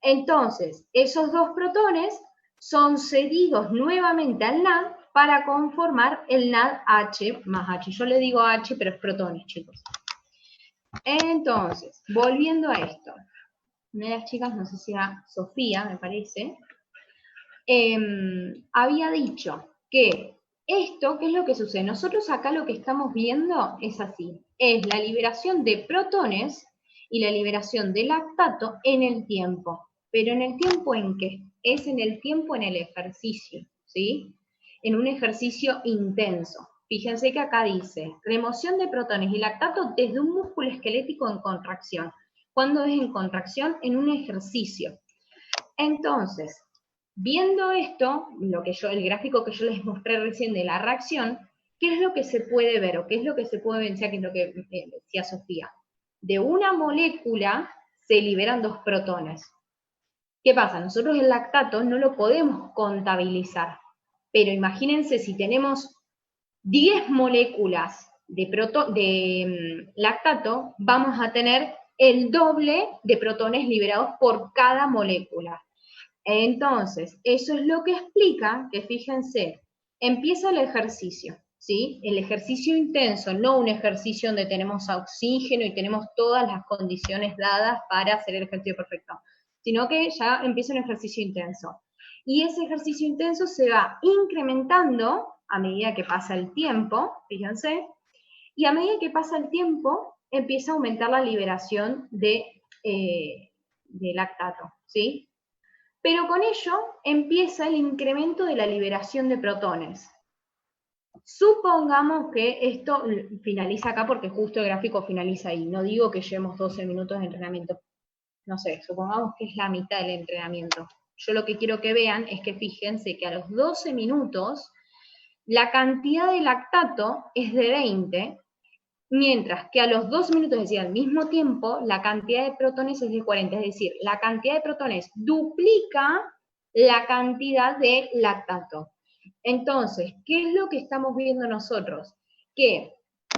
Entonces, esos 2 protones son cedidos nuevamente al NAD para conformar el NADH más H. Yo le digo H, pero es protones, chicos. Entonces, volviendo a esto. Una de las chicas, no sé si era Sofía, me parece, había dicho que esto, ¿qué es lo que sucede? Nosotros acá lo que estamos viendo es así. Es la liberación de protones y la liberación de lactato en el tiempo. ¿Pero en el tiempo en qué? Es en el tiempo en el ejercicio, ¿sí? En un ejercicio intenso. Fíjense que acá dice, remoción de protones y lactato desde un músculo esquelético en contracción. ¿Cuándo es en contracción? En un ejercicio. Entonces, viendo esto, el gráfico que yo les mostré recién de la reacción, ¿qué es lo que se puede ver o qué es lo que se puede evidenciar, que es lo que decía Sofía? De una molécula se liberan 2 protones. ¿Qué pasa? Nosotros el lactato no lo podemos contabilizar, pero imagínense si tenemos 10 moléculas de lactato, vamos a tener el doble de protones liberados por cada molécula. Entonces, eso es lo que explica que, fíjense, empieza el ejercicio, ¿sí? El ejercicio intenso, no un ejercicio donde tenemos oxígeno y tenemos todas las condiciones dadas para hacer el ejercicio perfecto, sino que ya empieza un ejercicio intenso. Y ese ejercicio intenso se va incrementando a medida que pasa el tiempo, fíjense, y a medida que pasa el tiempo empieza a aumentar la liberación de lactato, ¿sí? Pero con ello empieza el incremento de la liberación de protones. Supongamos que esto finaliza acá porque justo el gráfico finaliza ahí. No digo que llevemos 12 minutos de entrenamiento. No sé, supongamos que es la mitad del entrenamiento. Yo lo que quiero que vean es que fíjense que a los 12 minutos la cantidad de lactato es de 20, mientras que a los 2 minutos, es decir, al mismo tiempo, la cantidad de protones es de 40, es decir, la cantidad de protones duplica la cantidad de lactato. Entonces, ¿qué es lo que estamos viendo nosotros? Que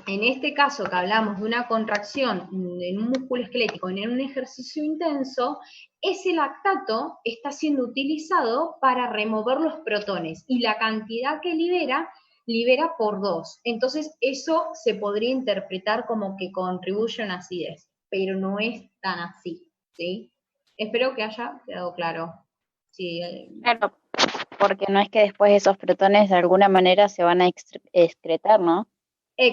en este caso que hablamos de una contracción en un músculo esquelético en un ejercicio intenso, ese lactato está siendo utilizado para remover los protones y la cantidad que libera por 2. Entonces eso se podría interpretar como que contribuye a una acidez, pero no es tan así, ¿sí? Espero que haya quedado claro. Sí. Claro, porque no es que después esos protones de alguna manera se van a excretar, ¿no?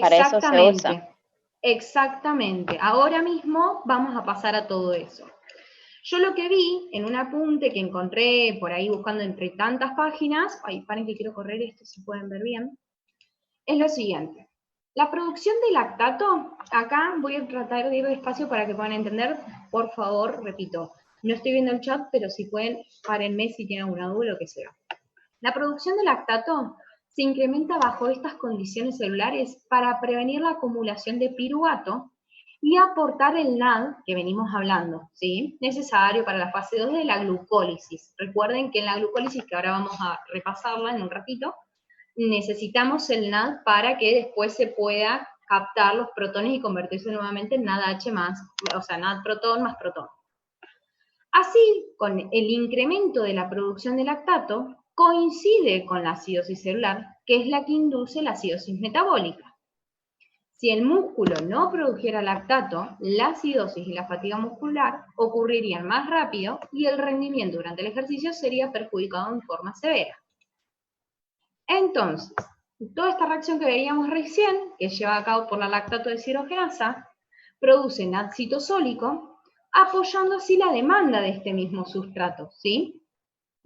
Para eso se usa. Exactamente. Ahora mismo vamos a pasar a todo eso. Yo lo que vi en un apunte que encontré por ahí buscando entre tantas páginas, ay, paren que quiero correr esto, si pueden ver bien, es lo siguiente. La producción de lactato, acá voy a tratar de ir despacio para que puedan entender, por favor, repito, no estoy viendo el chat, pero si pueden, párenme si tienen alguna duda o lo que sea. La producción de lactato se incrementa bajo estas condiciones celulares para prevenir la acumulación de piruvato y aportar el NAD que venimos hablando, ¿sí? Necesario para la fase 2 de la glucólisis. Recuerden que en la glucólisis, que ahora vamos a repasarla en un ratito, necesitamos el NAD para que después se pueda captar los protones y convertirse nuevamente en NADH más, o sea, NAD protón más protón. Así, con el incremento de la producción de lactato, coincide con la acidosis celular, que es la que induce la acidosis metabólica. Si el músculo no produjera lactato, la acidosis y la fatiga muscular ocurrirían más rápido y el rendimiento durante el ejercicio sería perjudicado en forma severa. Entonces, toda esta reacción que veíamos recién, que es llevada a cabo por la lactato deshidrogenasa, produce NAD citosólico, apoyando así la demanda de este mismo sustrato, ¿sí?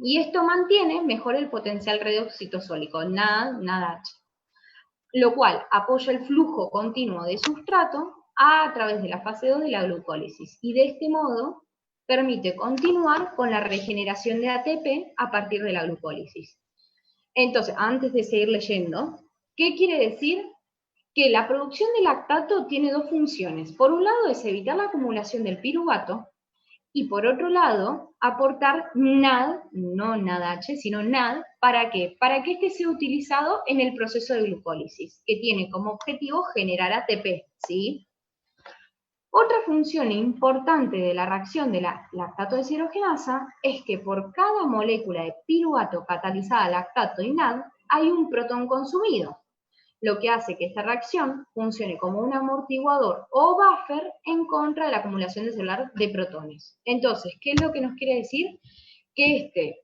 Y esto mantiene mejor el potencial redox citosólico, NADH, lo cual apoya el flujo continuo de sustrato a través de la fase 2 de la glucólisis, y de este modo permite continuar con la regeneración de ATP a partir de la glucólisis. Entonces, antes de seguir leyendo, ¿qué quiere decir? Que la producción de lactato tiene dos funciones. Por un lado es evitar la acumulación del piruvato, y por otro lado, aportar NAD, no NADH, sino NAD, ¿para qué? Para que este sea utilizado en el proceso de glucólisis, que tiene como objetivo generar ATP, ¿sí? Otra función importante de la reacción de la lactato deshidrogenasa es que por cada molécula de piruvato catalizada a lactato y NAD hay un protón consumido, lo que hace que esta reacción funcione como un amortiguador o buffer en contra de la acumulación celular de protones. Entonces, ¿qué es lo que nos quiere decir? Que este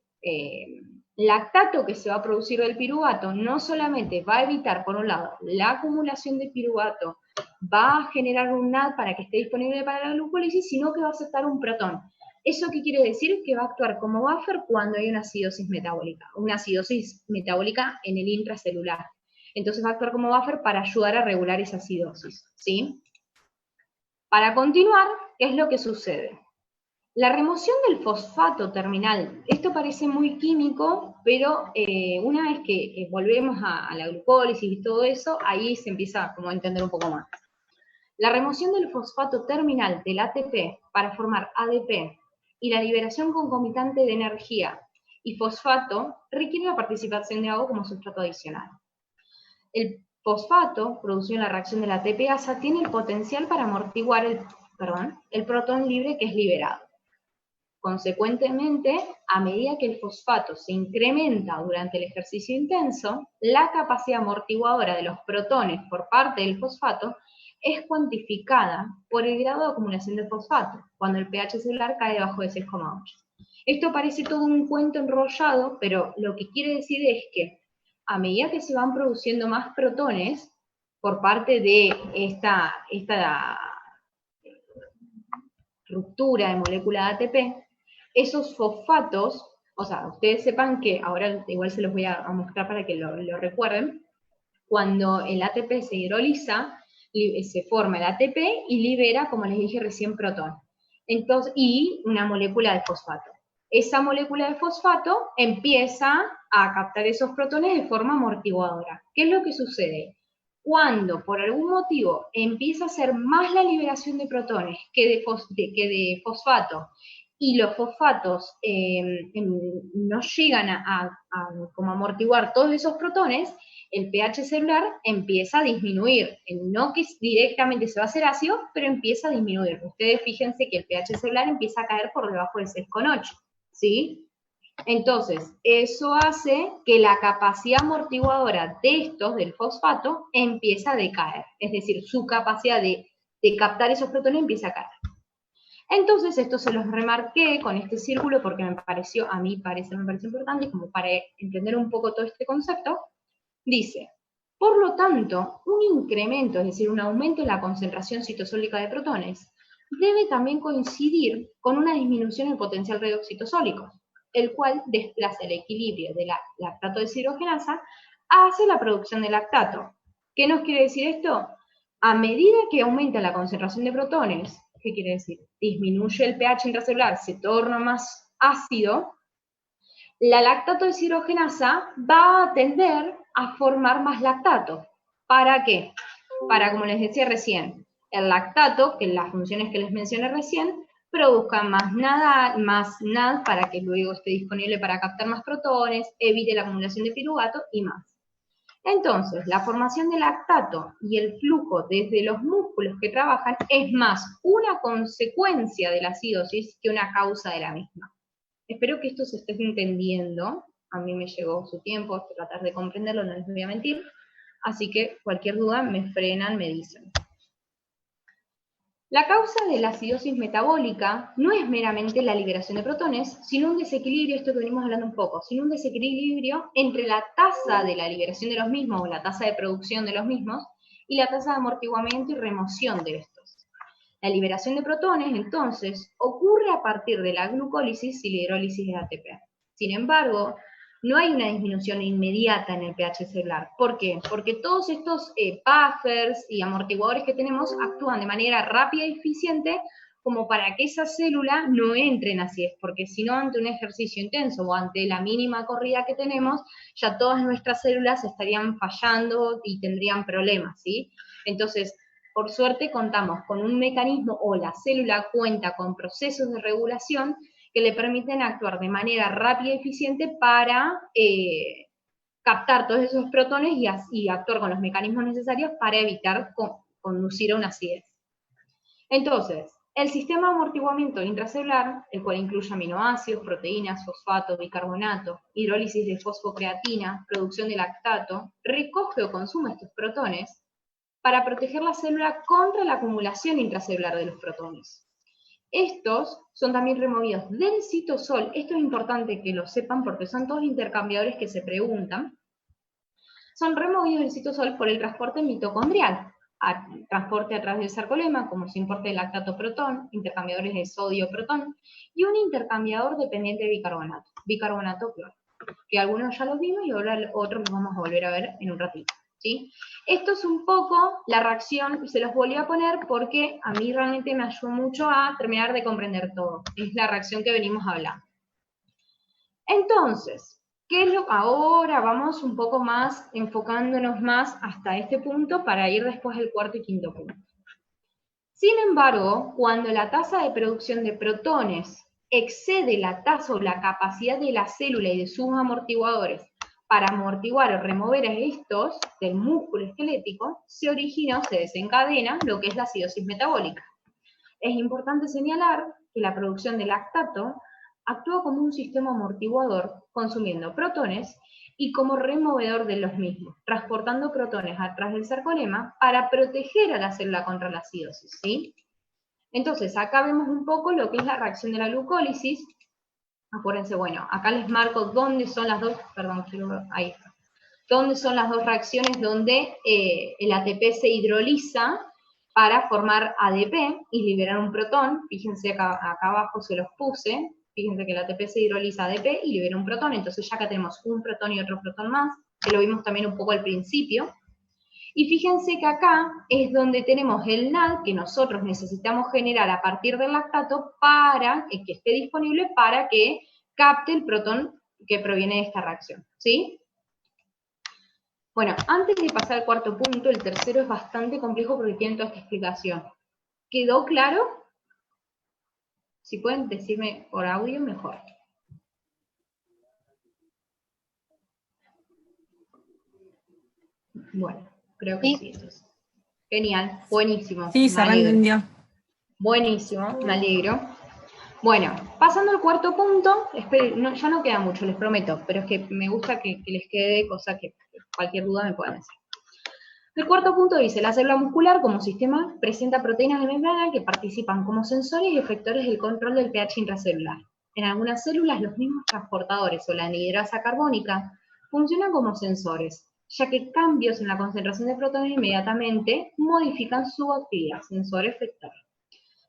lactato que se va a producir del piruvato no solamente va a evitar, por un lado, la acumulación de piruvato, va a generar un NAD para que esté disponible para la glucólisis, sino que va a aceptar un protón. ¿Eso qué quiere decir? Que va a actuar como buffer cuando hay una acidosis metabólica en el intracelular. Entonces va a actuar como buffer para ayudar a regular esa acidosis, ¿sí? Para continuar, ¿qué es lo que sucede? La remoción del fosfato terminal, esto parece muy químico, pero una vez que volvemos a la glucólisis y todo eso, ahí se empieza como a entender un poco más. La remoción del fosfato terminal del ATP para formar ADP y la liberación concomitante de energía y fosfato requiere la participación de agua como sustrato adicional. El fosfato, producido en la reacción de la ATPasa, tiene el potencial para amortiguar el protón libre que es liberado. Consecuentemente, a medida que el fosfato se incrementa durante el ejercicio intenso, la capacidad amortiguadora de los protones por parte del fosfato es cuantificada por el grado de acumulación de fosfato, cuando el pH celular cae debajo de 6,8. Esto parece todo un cuento enrollado, pero lo que quiere decir es que a medida que se van produciendo más protones por parte de esta ruptura de molécula de ATP, esos fosfatos, o sea, ustedes sepan que, ahora igual se los voy a mostrar para que lo recuerden, cuando el ATP se hidroliza, se forma el ATP y libera, como les dije recién, protón. Entonces, y una molécula de fosfato. Esa molécula de fosfato empieza a captar esos protones de forma amortiguadora. ¿Qué es lo que sucede? Cuando por algún motivo empieza a ser más la liberación de protones que de fosfato, y los fosfatos no llegan a como amortiguar todos esos protones, el pH celular empieza a disminuir. No que directamente se va a hacer ácido, pero empieza a disminuir. Ustedes fíjense que el pH celular empieza a caer por debajo de 6,8, ¿sí? Entonces, eso hace que la capacidad amortiguadora de estos, del fosfato, empieza a decaer. Es decir, su capacidad de captar esos protones empieza a caer. Entonces, esto se los remarqué con este círculo porque me pareció importante, como para entender un poco todo este concepto. Dice, por lo tanto, un incremento, es decir, un aumento en la concentración citosólica de protones, debe también coincidir con una disminución en el potencial redoxitosólico, el cual desplaza el equilibrio de la lactato deshidrogenasa hacia la producción de lactato. ¿Qué nos quiere decir esto? A medida que aumenta la concentración de protones, ¿qué quiere decir? Disminuye el pH intracelular, se torna más ácido, la lactato deshidrogenasa va a tender a formar más lactato. ¿Para qué? Para, como les decía recién, el lactato, que las funciones que les mencioné recién, produzca más NAD para que luego esté disponible para captar más protones, evite la acumulación de piruvato y más. Entonces, la formación de lactato y el flujo desde los músculos que trabajan es más una consecuencia de la acidosis que una causa de la misma. Espero que esto se esté entendiendo. A mí me llegó su tiempo tratar de comprenderlo, no les voy a mentir. Así que cualquier duda me frenan, me dicen. La causa de la acidosis metabólica no es meramente la liberación de protones, sino un desequilibrio, esto que venimos hablando un poco, sino un desequilibrio entre la tasa de la liberación de los mismos, o la tasa de producción de los mismos, y la tasa de amortiguamiento y remoción de estos. La liberación de protones, entonces, ocurre a partir de la glucólisis y la hidrólisis de ATP. Sin embargo, no hay una disminución inmediata en el pH celular. ¿Por qué? Porque todos estos buffers y amortiguadores que tenemos actúan de manera rápida y eficiente como para que esa célula no entre en acidez, porque si no, ante un ejercicio intenso o ante la mínima corrida que tenemos, ya todas nuestras células estarían fallando y tendrían problemas, ¿sí? Entonces, por suerte contamos con un mecanismo, o la célula cuenta con procesos de regulación que le permiten actuar de manera rápida y eficiente para captar todos esos protones y actuar con los mecanismos necesarios para evitar conducir a una acidez. Entonces, el sistema de amortiguamiento intracelular, el cual incluye aminoácidos, proteínas, fosfato, bicarbonato, hidrólisis de fosfocreatina, producción de lactato, recoge o consume estos protones para proteger la célula contra la acumulación intracelular de los protones. Estos son también removidos del citosol. Esto es importante que lo sepan porque son todos intercambiadores que se preguntan. Son removidos del citosol por el transporte mitocondrial. Transporte a través del sarcolema, como se importa el lactato-protón, intercambiadores de sodio-protón, y un intercambiador dependiente de bicarbonato, bicarbonato-cloro, que algunos ya los vimos y ahora otros los vamos a volver a ver en un ratito. ¿Sí? Esto es un poco la reacción, se los volví a poner porque a mí realmente me ayudó mucho a terminar de comprender todo. Es la reacción que venimos hablando. Entonces, ¿qué es lo que ahora vamos un poco más enfocándonos más hasta este punto para ir después al cuarto y quinto punto? Sin embargo, cuando la tasa de producción de protones excede la tasa o la capacidad de la célula y de sus amortiguadores para amortiguar o remover a estos del músculo esquelético, se origina o se desencadena lo que es la acidosis metabólica. Es importante señalar que la producción de lactato actúa como un sistema amortiguador, consumiendo protones, y como removedor de los mismos, transportando protones a través del sarcolema para proteger a la célula contra la acidosis, ¿sí? Entonces, acá vemos un poco lo que es la reacción de la glucólisis. Acuérdense, bueno, acá les marco dónde son las dos, ahí está. Dónde son las dos reacciones donde el ATP se hidroliza para formar ADP y liberar un protón. Fíjense acá abajo se los puse. Fíjense que el ATP se hidroliza ADP y libera un protón. Entonces ya acá tenemos un protón y otro protón más, que lo vimos también un poco al principio. Y fíjense que acá es donde tenemos el NAD que nosotros necesitamos generar a partir del lactato para que esté disponible para que capte el protón que proviene de esta reacción, ¿sí? Bueno, antes de pasar al cuarto punto, el tercero es bastante complejo porque tiene toda esta explicación. ¿Quedó claro? Si pueden decirme por audio, mejor. Bueno, creo que sí. Entonces. Genial, buenísimo. Sí, se reentendió. Buenísimo, me alegro. Bueno, pasando al cuarto punto, ya no queda mucho, les prometo, pero es que me gusta que les quede, cosa que cualquier duda me puedan hacer. El cuarto punto dice, la célula muscular como sistema presenta proteínas de membrana que participan como sensores y efectores del control del pH intracelular. En algunas células los mismos transportadores o la anhidrasa carbónica funcionan como sensores, ya que cambios en la concentración de protones inmediatamente modifican su actividad sensor-efector.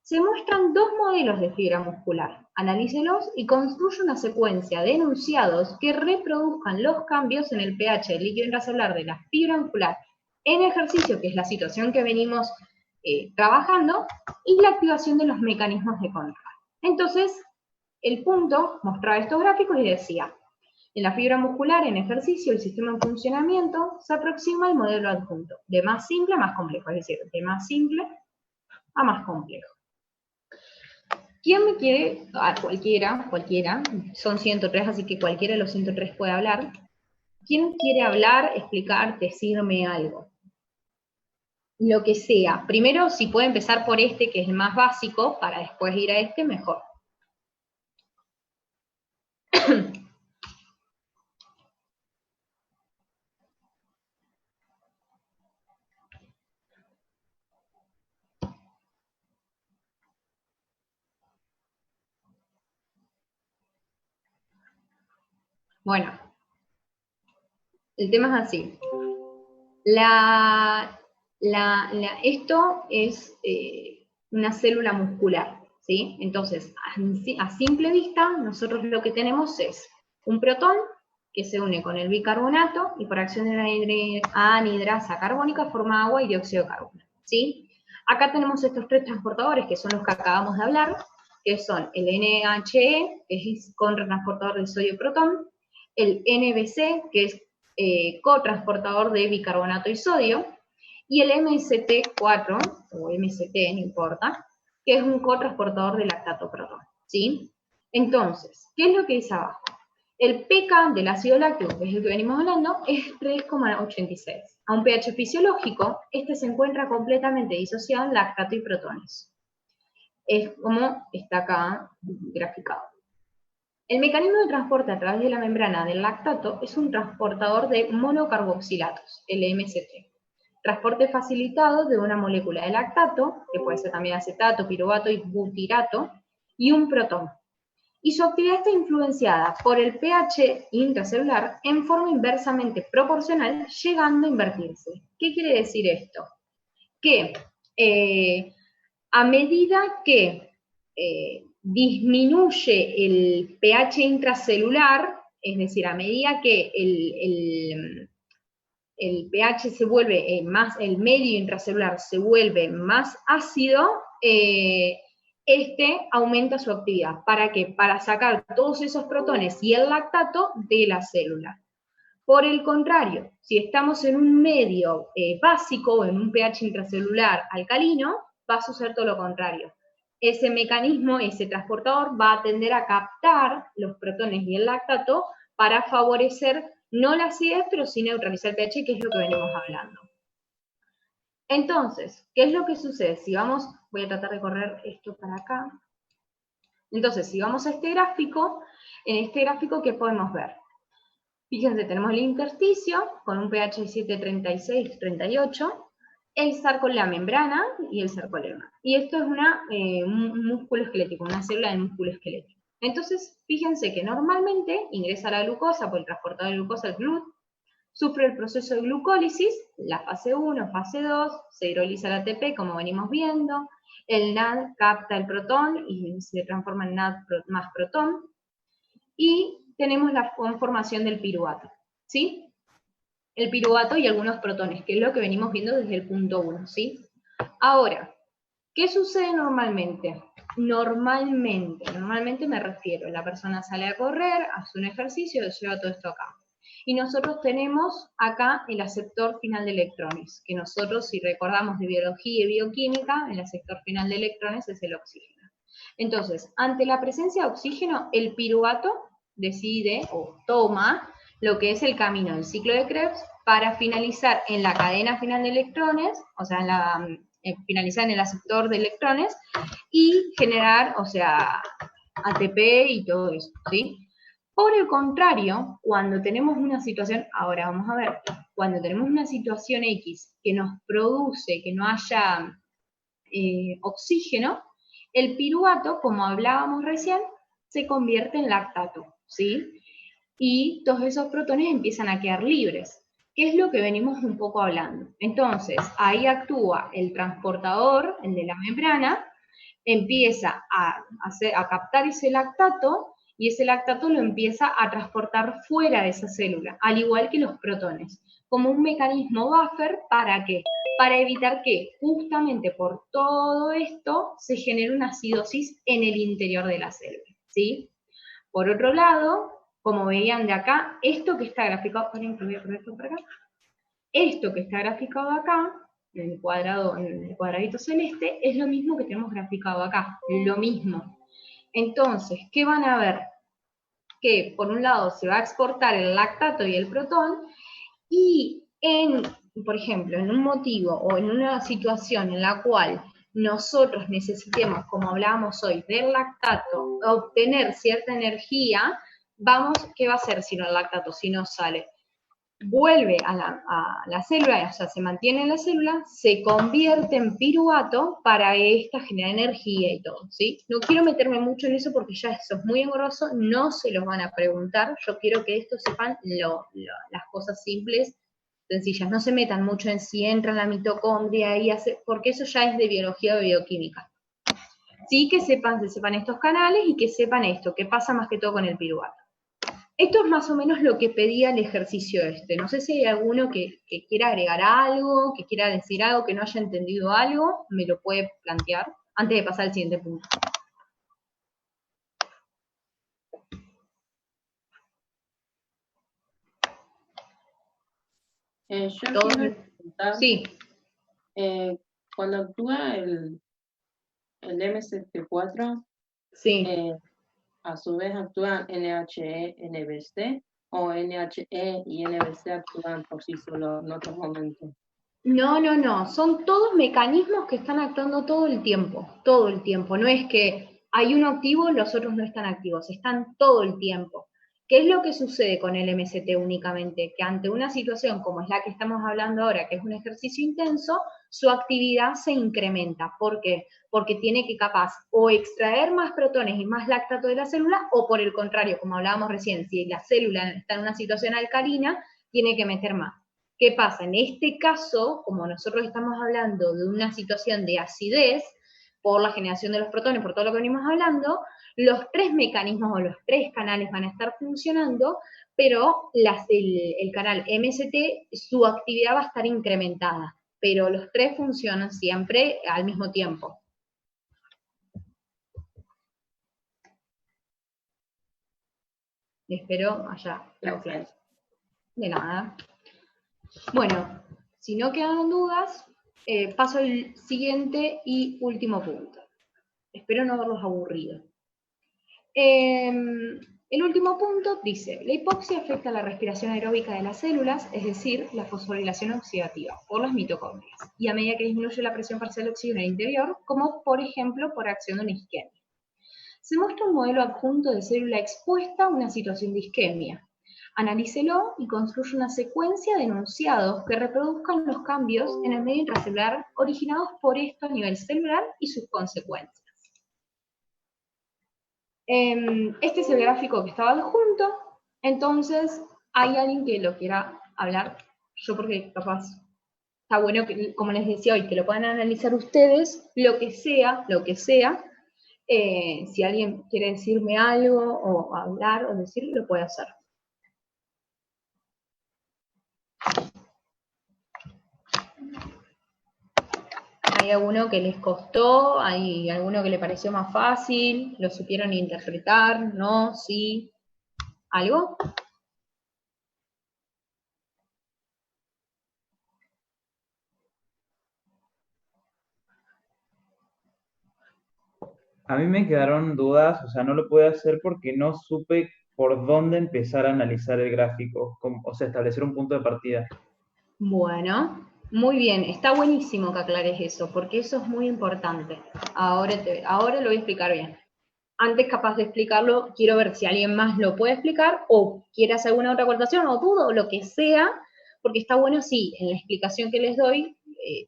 Se muestran dos modelos de fibra muscular, analícelos y construye una secuencia de enunciados que reproduzcan los cambios en el pH del líquido intracelular de la fibra muscular en ejercicio, que es la situación que venimos trabajando, y la activación de los mecanismos de control. Entonces, el punto mostraba estos gráficos y decía, en la fibra muscular en ejercicio, el sistema en funcionamiento se aproxima al modelo adjunto, de más simple a más complejo, es decir, de más simple a más complejo. ¿Quién me quiere? Cualquiera, son 103, así que cualquiera de los 103 puede hablar. ¿Quién quiere hablar, explicar, decirme algo? Lo que sea. Primero, si puede empezar por este, que es el más básico, para después ir a este, mejor. Bueno, el tema es así. Esto es una célula muscular, ¿sí? Entonces, a simple vista, nosotros lo que tenemos es un protón que se une con el bicarbonato y por acción de la anhidrasa carbónica forma agua y dióxido de carbono, ¿sí? Acá tenemos estos tres transportadores que son los que acabamos de hablar, que son el NHE, que es cotransportador de sodio protón, el NBC, que es cotransportador de bicarbonato y sodio, y el MST4, o MST, no importa, que es un cotransportador de lactato protón, ¿sí? Entonces, ¿qué es lo que dice abajo? El pK del ácido láctico, que es el que venimos hablando, es 3,86. A un pH fisiológico, este se encuentra completamente disociado en lactato y protones. Es como está acá graficado. El mecanismo de transporte a través de la membrana del lactato es un transportador de monocarboxilatos, el MST. Transporte facilitado de una molécula de lactato, que puede ser también acetato, piruvato y butirato, y un protón. Y su actividad está influenciada por el pH intracelular en forma inversamente proporcional, llegando a invertirse. ¿Qué quiere decir esto? Que a medida que disminuye el pH intracelular, es decir, a medida que el pH se vuelve más, el medio intracelular se vuelve más ácido, este aumenta su actividad. ¿Para qué? Para sacar todos esos protones y el lactato de la célula. Por el contrario, si estamos en un medio básico o en un pH intracelular alcalino, va a suceder todo lo contrario. Ese mecanismo, ese transportador, va a tender a captar los protones y el lactato para favorecer no la acidez, pero sí neutralizar el pH, que es lo que venimos hablando. Entonces, ¿qué es lo que sucede? Si vamos, voy a tratar de correr esto para acá. Entonces, si vamos a este gráfico, en este gráfico, ¿qué podemos ver? Fíjense, tenemos el intersticio con un pH de 7,36-38, el sarco en la membrana y el sarcolema. Y esto es un músculo esquelético, una célula de músculo esquelético. Entonces, fíjense que normalmente ingresa la glucosa por el transportador de glucosa, el GLUT, sufre el proceso de glucólisis, la fase 1, fase 2, se hidroliza el ATP, como venimos viendo, el NAD capta el protón y se transforma en NAD más protón, y tenemos la conformación del piruvato, ¿sí? El piruvato y algunos protones, que es lo que venimos viendo desde el punto 1, ¿sí? Ahora, ¿qué sucede normalmente? Normalmente me refiero, la persona sale a correr, hace un ejercicio, lleva todo esto acá. Y nosotros tenemos acá el aceptor final de electrones, que nosotros, si recordamos de biología y bioquímica, el aceptor final de electrones es el oxígeno. Entonces, ante la presencia de oxígeno, el piruvato decide o toma lo que es el camino del ciclo de Krebs para finalizar en la cadena final de electrones, o sea, finalizar en el aceptor de electrones y generar, o sea, ATP y todo eso, ¿sí? Por el contrario, cuando tenemos una situación, ahora vamos a ver, cuando tenemos una situación X que nos produce que no haya oxígeno, el piruvato, como hablábamos recién, se convierte en lactato, ¿sí? Y todos esos protones empiezan a quedar libres, que es lo que venimos un poco hablando. Entonces, ahí actúa el transportador, el de la membrana, empieza a captar ese lactato y ese lactato lo empieza a transportar fuera de esa célula, al igual que los protones, como un mecanismo buffer. ¿Para qué? Para evitar que justamente por todo esto se genere una acidosis en el interior de la célula, ¿sí? Por otro lado, como veían de acá, esto que está graficado, esto que está graficado acá, en el cuadradito celeste, es lo mismo que tenemos graficado acá, lo mismo. Entonces, ¿qué van a ver? Que por un lado se va a exportar el lactato y el protón, y por ejemplo, en un motivo o en una situación en la cual nosotros necesitemos, como hablábamos hoy, del lactato, obtener cierta energía, ¿qué va a hacer si no el lactato, si no sale? Vuelve a la célula, o sea, se mantiene en la célula, se convierte en piruvato para esta generar energía y todo, ¿sí? No quiero meterme mucho en eso porque ya eso es muy engorroso, no se los van a preguntar, yo quiero que esto sepan las cosas simples, sencillas, no se metan mucho en si entra en la mitocondria y porque eso ya es de biología o bioquímica. Sí que se sepan estos canales y que sepan esto, que pasa más que todo con el piruvato. Esto es más o menos lo que pedía el ejercicio este. No sé si hay alguno que quiera agregar algo, que quiera decir algo, que no haya entendido algo, me lo puede plantear antes de pasar al siguiente punto. Yo quiero preguntar, sí. Cuando actúa el MST4, sí. A su vez actúan NHE, NBC, o NHE y NBC actúan por sí solos en otros momentos. No, son todos mecanismos que están actuando todo el tiempo, no es que hay uno activo y los otros no están activos, están todo el tiempo. ¿Qué es lo que sucede con el MST únicamente? Que ante una situación como es la que estamos hablando ahora, que es un ejercicio intenso, su actividad se incrementa. ¿Por qué? Porque tiene que capaz o extraer más protones y más lactato de la célula, o por el contrario, como hablábamos recién, si la célula está en una situación alcalina, tiene que meter más. ¿Qué pasa? En este caso, como nosotros estamos hablando de una situación de acidez, por la generación de los protones, por todo lo que venimos hablando, los tres mecanismos o los tres canales van a estar funcionando, pero el canal MST, su actividad va a estar incrementada, pero los tres funcionan siempre al mismo tiempo. Espero allá. Gracias. De nada. Bueno, si no quedan dudas, paso al siguiente y último punto. Espero no haberlos aburrido. El último punto dice, la hipoxia afecta la respiración aeróbica de las células, es decir, la fosforilación oxidativa por las mitocondrias, y a medida que disminuye la presión parcial de oxígeno en el interior, como por ejemplo por acción de una isquemia. Se muestra un modelo adjunto de célula expuesta a una situación de isquemia. Analícelo y construye una secuencia de enunciados que reproduzcan los cambios en el medio intracelular originados por esto a nivel celular y sus consecuencias. Este es el gráfico que estaba adjunto, entonces hay alguien que lo quiera hablar, yo porque capaz está bueno que, como les decía hoy, que lo puedan analizar ustedes, lo que sea, si alguien quiere decirme algo o hablar o decir, lo puede hacer. ¿Hay alguno que les costó? ¿Hay alguno que le pareció más fácil? ¿Lo supieron interpretar? ¿No? ¿Sí? ¿Algo? A mí me quedaron dudas, o sea, no lo pude hacer porque no supe por dónde empezar a analizar el gráfico, o sea, establecer un punto de partida. Bueno, muy bien, está buenísimo que aclares eso, porque eso es muy importante. Ahora lo voy a explicar bien. Antes, capaz de explicarlo, quiero ver si alguien más lo puede explicar, o quiere hacer alguna otra aportación, o duda, o lo que sea, porque está bueno, sí, en la explicación que les doy,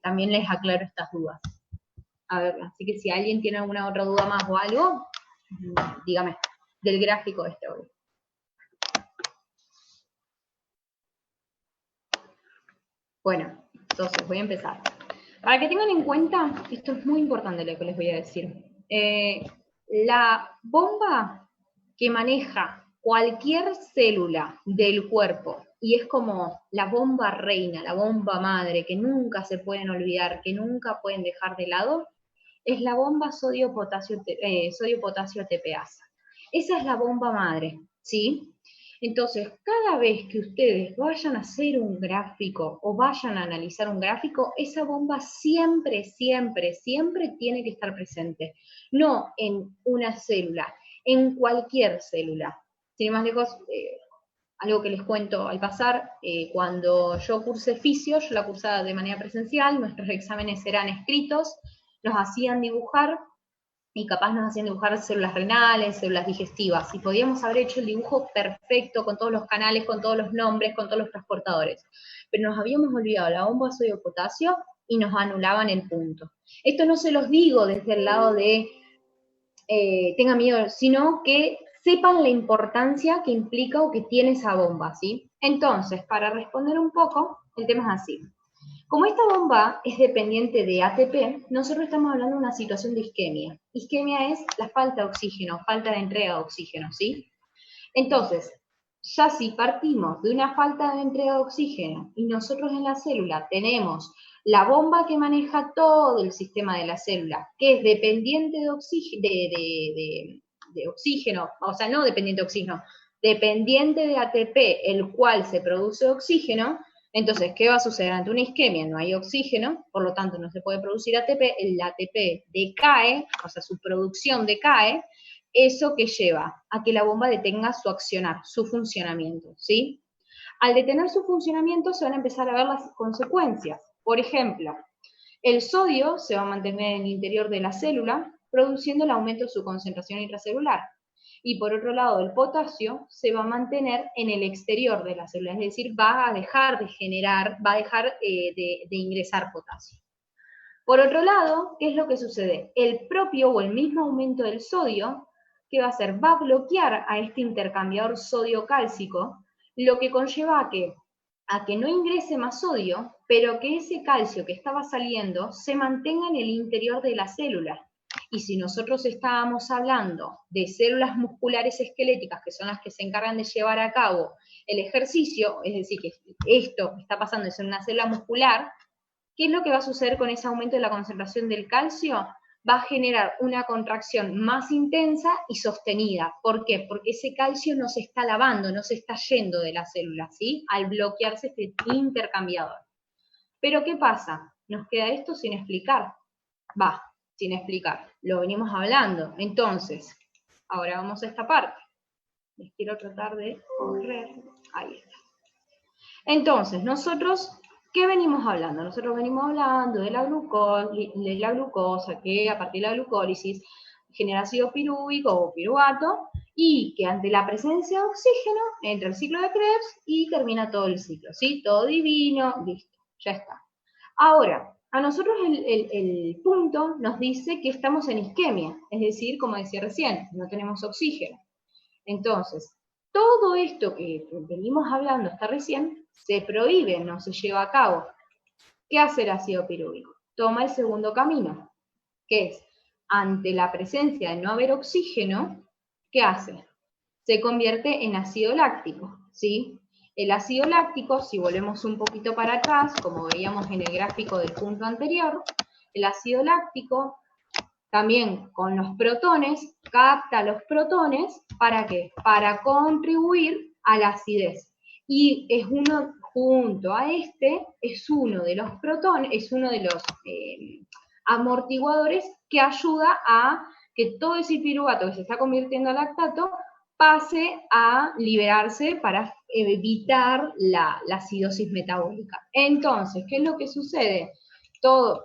también les aclaro estas dudas. A ver, así que si alguien tiene alguna otra duda más o algo, dígame, del gráfico este hoy. Bueno, entonces voy a empezar. Para que tengan en cuenta, esto es muy importante lo que les voy a decir. La bomba que maneja cualquier célula del cuerpo, y es como la bomba reina, la bomba madre, que nunca se pueden olvidar, que nunca pueden dejar de lado, es la bomba sodio-potasio ATPasa. Esa es la bomba madre, ¿sí? Entonces, cada vez que ustedes vayan a hacer un gráfico o vayan a analizar un gráfico, esa bomba siempre, siempre, siempre tiene que estar presente. No en una célula, en cualquier célula. Sin ir más lejos, algo que les cuento al pasar, cuando yo cursé fisio, yo la cursaba de manera presencial, nuestros exámenes eran escritos, nos hacían dibujar, y capaz nos hacían dibujar células renales, células digestivas, y podíamos haber hecho el dibujo perfecto, con todos los canales, con todos los nombres, con todos los transportadores, pero nos habíamos olvidado la bomba sodio-potasio y nos anulaban el punto. Esto no se los digo desde el lado de tengan miedo, sino que sepan la importancia que implica o que tiene esa bomba, ¿sí? Entonces, para responder un poco, el tema es así. Como esta bomba es dependiente de ATP, nosotros estamos hablando de una situación de isquemia. Isquemia es la falta de oxígeno, falta de entrega de oxígeno, ¿sí? Entonces, ya si partimos de una falta de entrega de oxígeno y nosotros en la célula tenemos la bomba que maneja todo el sistema de la célula, que es dependiente de oxígeno, o sea, no dependiente de oxígeno, dependiente de ATP, el cual se produce oxígeno. Entonces, ¿qué va a suceder? Ante una isquemia no hay oxígeno, por lo tanto no se puede producir ATP, el ATP decae, o sea, su producción decae, eso que lleva a que la bomba detenga su accionar, su funcionamiento, ¿sí? Al detener su funcionamiento se van a empezar a ver las consecuencias. Por ejemplo, el sodio se va a mantener en el interior de la célula, produciendo el aumento de su concentración intracelular. Y por otro lado, el potasio se va a mantener en el exterior de la célula, es decir, va a dejar de generar, va a dejar de ingresar potasio. Por otro lado, ¿qué es lo que sucede? El propio o el mismo aumento del sodio, ¿qué va a hacer? Va a bloquear a este intercambiador sodio-cálcico, lo que conlleva a que no ingrese más sodio, pero que ese calcio que estaba saliendo se mantenga en el interior de la célula. Y si nosotros estábamos hablando de células musculares esqueléticas, que son las que se encargan de llevar a cabo el ejercicio, es decir, que esto que está pasando es en una célula muscular, ¿qué es lo que va a suceder con ese aumento de la concentración del calcio? Va a generar una contracción más intensa y sostenida. ¿Por qué? Porque ese calcio no se está lavando, no se está yendo de la célula, ¿sí? Al bloquearse este intercambiador. Pero ¿qué pasa? Nos queda esto sin explicar. Sin explicar. Lo venimos hablando. Entonces, ahora vamos a esta parte. Les quiero tratar de correr. Ahí está. Entonces, nosotros, ¿qué venimos hablando? Nosotros venimos hablando de la glucosa, que a partir de la glucólisis genera ácido pirúvico o piruvato, y que ante la presencia de oxígeno entra el ciclo de Krebs y termina todo el ciclo, ¿sí? Todo divino, listo, ya está. Ahora, a nosotros el punto nos dice que estamos en isquemia, es decir, como decía recién, no tenemos oxígeno. Entonces, todo esto que venimos hablando hasta recién se prohíbe, no se lleva a cabo. ¿Qué hace el ácido pirúvico? Toma el segundo camino, que es, ante la presencia de no haber oxígeno, ¿qué hace? Se convierte en ácido láctico, ¿sí? El ácido láctico, si volvemos un poquito para atrás, como veíamos en el gráfico del punto anterior, el ácido láctico también con los protones, capta los protones, ¿para qué? Para contribuir a la acidez. Y es uno, junto a este, es uno de los protones, es uno de los amortiguadores que ayuda a que todo ese piruvato que se está convirtiendo en lactato pase a liberarse para evitar la acidosis metabólica. Entonces, ¿qué es lo que sucede?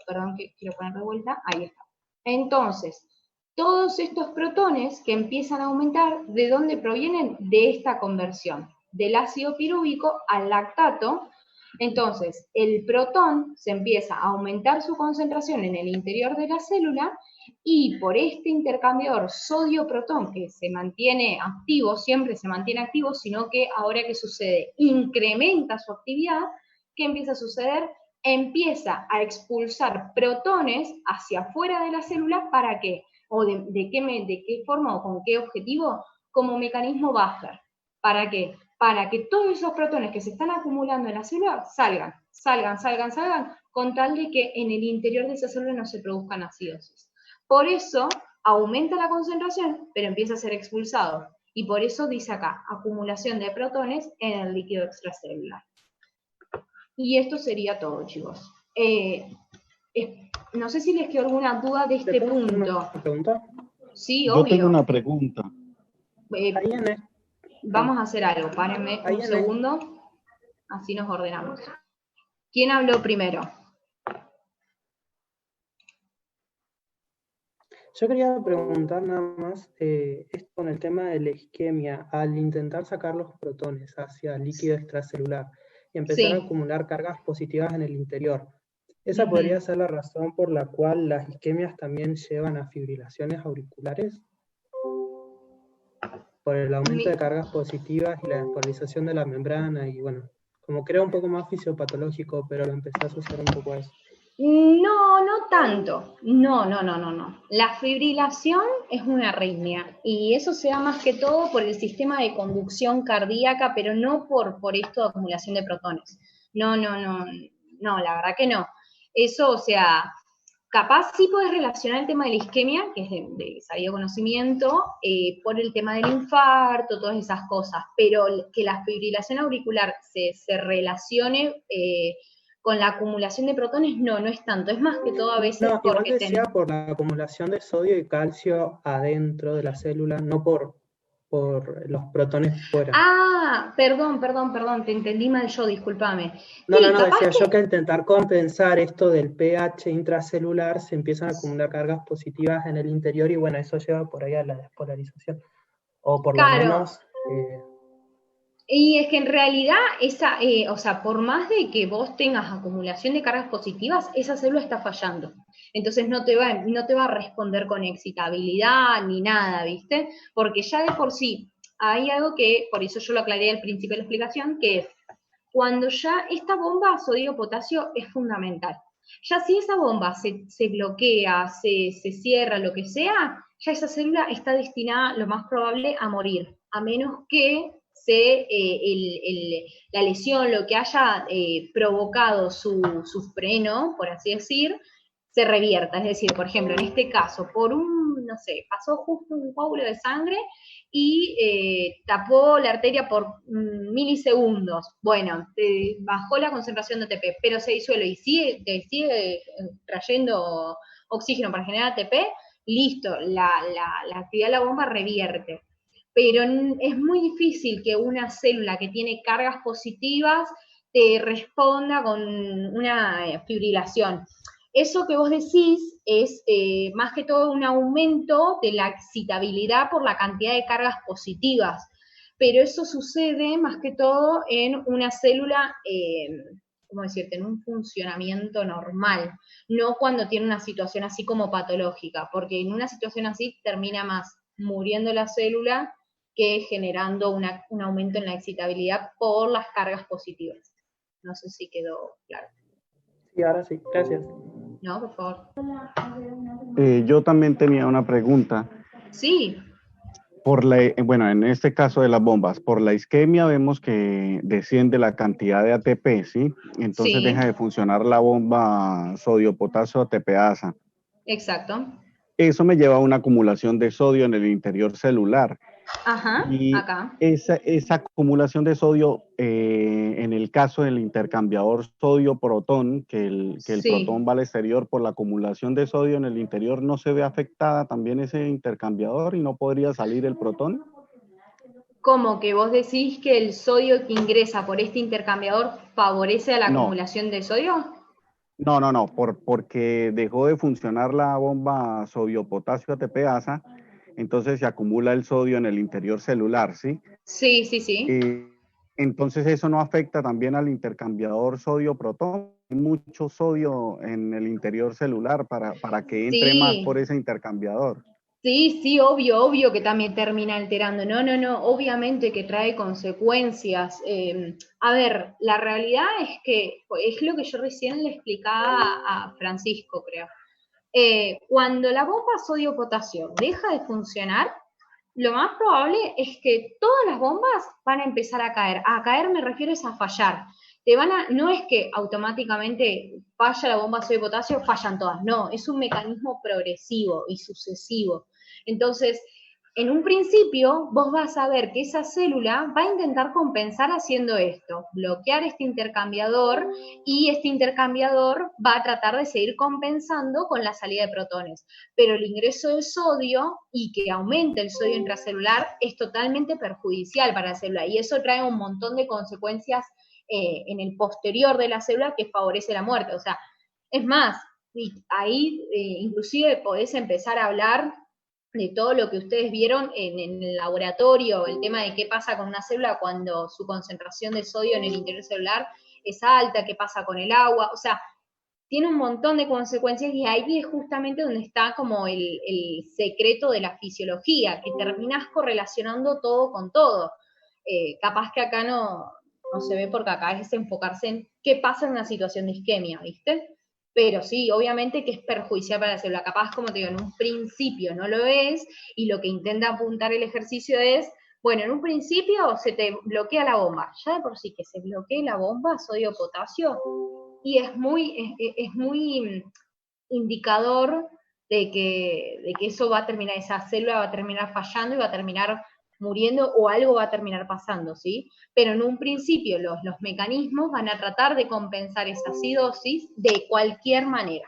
Perdón, que quiero poner de vuelta, ahí está. Entonces, todos estos protones que empiezan a aumentar, ¿de dónde provienen? De esta conversión, del ácido pirúvico al lactato. Entonces, el protón se empieza a aumentar su concentración en el interior de la célula, y por este intercambiador sodio-protón, que se mantiene activo, siempre se mantiene activo, sino que ahora ¿qué sucede? Incrementa su actividad. ¿Qué empieza a suceder? Empieza a expulsar protones hacia afuera de la célula. ¿Para qué? ¿O de qué forma o con qué objetivo? Como mecanismo buffer. ¿Para qué? Para que todos esos protones que se están acumulando en la célula salgan, con tal de que en el interior de esa célula no se produzcan acidosis. Por eso aumenta la concentración, pero empieza a ser expulsado. Y por eso dice acá, acumulación de protones en el líquido extracelular. Y esto sería todo, chicos. No sé si les quedó alguna duda de este punto. ¿Una pregunta? Sí, obvio. Yo tengo una pregunta. Vamos a hacer algo, párenme un segundo, así nos ordenamos. ¿Quién habló primero? Yo quería preguntar nada más, esto con el tema de la isquemia, al intentar sacar los protones hacia el líquido extracelular y empezar a acumular cargas positivas en el interior, ¿esa podría ser la razón por la cual las isquemias también llevan a fibrilaciones auriculares? Por el aumento de cargas positivas y la despolarización de la membrana, y bueno, como creo un poco más fisiopatológico, pero lo empecé a asociar un poco a eso. No, no tanto. No. La fibrilación es una arritmia, y eso se da más que todo por el sistema de conducción cardíaca, pero no por esto de acumulación de protones. No, la verdad que no. Eso, o sea, capaz sí puedes relacionar el tema de la isquemia, que es de sabido conocimiento, por el tema del infarto, todas esas cosas, pero que la fibrilación auricular se relacione con la acumulación de protones, no es tanto, es más que todo a veces no, porque... igual decía por la acumulación de sodio y calcio adentro de la célula, no por los protones fuera. Ah, perdón, te entendí mal yo, discúlpame. No, decía yo que al intentar compensar esto del pH intracelular se empiezan a acumular cargas positivas en el interior, y bueno, eso lleva por ahí a la despolarización. O por lo menos... Y es que en realidad, o sea, por más de que vos tengas acumulación de cargas positivas, esa célula está fallando. Entonces no te va a responder con excitabilidad ni nada, ¿viste? Porque ya de por sí hay algo que, por eso yo lo aclaré al principio de la explicación, que es cuando ya esta bomba sodio-potasio es fundamental. Ya si esa bomba se bloquea, se cierra, lo que sea, ya esa célula está destinada, lo más probable, a morir, a menos que la lesión, lo que haya provocado su freno, por así decir, se revierta. Es decir, por ejemplo, en este caso, pasó justo un coágulo de sangre y tapó la arteria por milisegundos. Bueno, bajó la concentración de ATP, pero se disuelve y sigue trayendo oxígeno para generar ATP, listo, la actividad de la bomba revierte. Pero es muy difícil que una célula que tiene cargas positivas te responda con una fibrilación. Eso que vos decís es más que todo un aumento de la excitabilidad por la cantidad de cargas positivas, pero eso sucede más que todo en una célula, ¿cómo decirte?, en un funcionamiento normal, no cuando tiene una situación así como patológica, porque en una situación así termina más muriendo la célula que generando un aumento en la excitabilidad por las cargas positivas. No sé si quedó claro. Sí, ahora sí, gracias. No, por favor. Yo también tenía una pregunta. Sí. Bueno, en este caso de las bombas, por la isquemia vemos que desciende la cantidad de ATP, ¿sí? Entonces deja de funcionar la bomba sodio-potasio ATPasa. Exacto. Eso me lleva a una acumulación de sodio en el interior celular. Ajá, y acá. esa acumulación de sodio, en el caso del intercambiador sodio-protón, que el protón va al exterior por la acumulación de sodio en el interior, ¿no se ve afectada también ese intercambiador y no podría salir el protón? ¿Cómo que vos decís que el sodio que ingresa por este intercambiador favorece a la acumulación de sodio? No, porque dejó de funcionar la bomba sodio-potasio ATPasa, entonces se acumula el sodio en el interior celular, ¿sí? Sí. Entonces eso no afecta también al intercambiador sodio-protón. Hay mucho sodio en el interior celular para que entre más por ese intercambiador. Sí, obvio que también termina alterando. No, obviamente que trae consecuencias. A ver, la realidad es que es lo que yo recién le explicaba a Francisco, creo. Cuando la bomba sodio-potasio deja de funcionar, lo más probable es que todas las bombas van a empezar a caer. A caer me refiero es a fallar. No es que automáticamente falla la bomba sodio-potasio, fallan todas. No, es un mecanismo progresivo y sucesivo. Entonces, en un principio, vos vas a ver que esa célula va a intentar compensar haciendo esto, bloquear este intercambiador, y este intercambiador va a tratar de seguir compensando con la salida de protones. Pero el ingreso de sodio y que aumente el sodio intracelular es totalmente perjudicial para la célula, y eso trae un montón de consecuencias en el posterior de la célula que favorece la muerte. O sea, es más, ahí inclusive podés empezar a hablar de todo lo que ustedes vieron en el laboratorio, el tema de qué pasa con una célula cuando su concentración de sodio en el interior celular es alta, qué pasa con el agua, o sea, tiene un montón de consecuencias, y ahí es justamente donde está como el secreto de la fisiología, que terminás correlacionando todo con todo. Capaz que acá no se ve, porque acá es enfocarse en qué pasa en una situación de isquemia, ¿viste? Pero sí, obviamente que es perjudicial para la célula. Capaz, como te digo, en un principio no lo es, y lo que intenta apuntar el ejercicio es, bueno, en un principio se te bloquea la bomba. Ya de por sí que se bloquee la bomba sodio-potasio, y es muy indicador de que eso va a terminar, esa célula va a terminar fallando y va a terminar muriendo, o algo va a terminar pasando, ¿sí? Pero en un principio los mecanismos van a tratar de compensar esa acidosis de cualquier manera.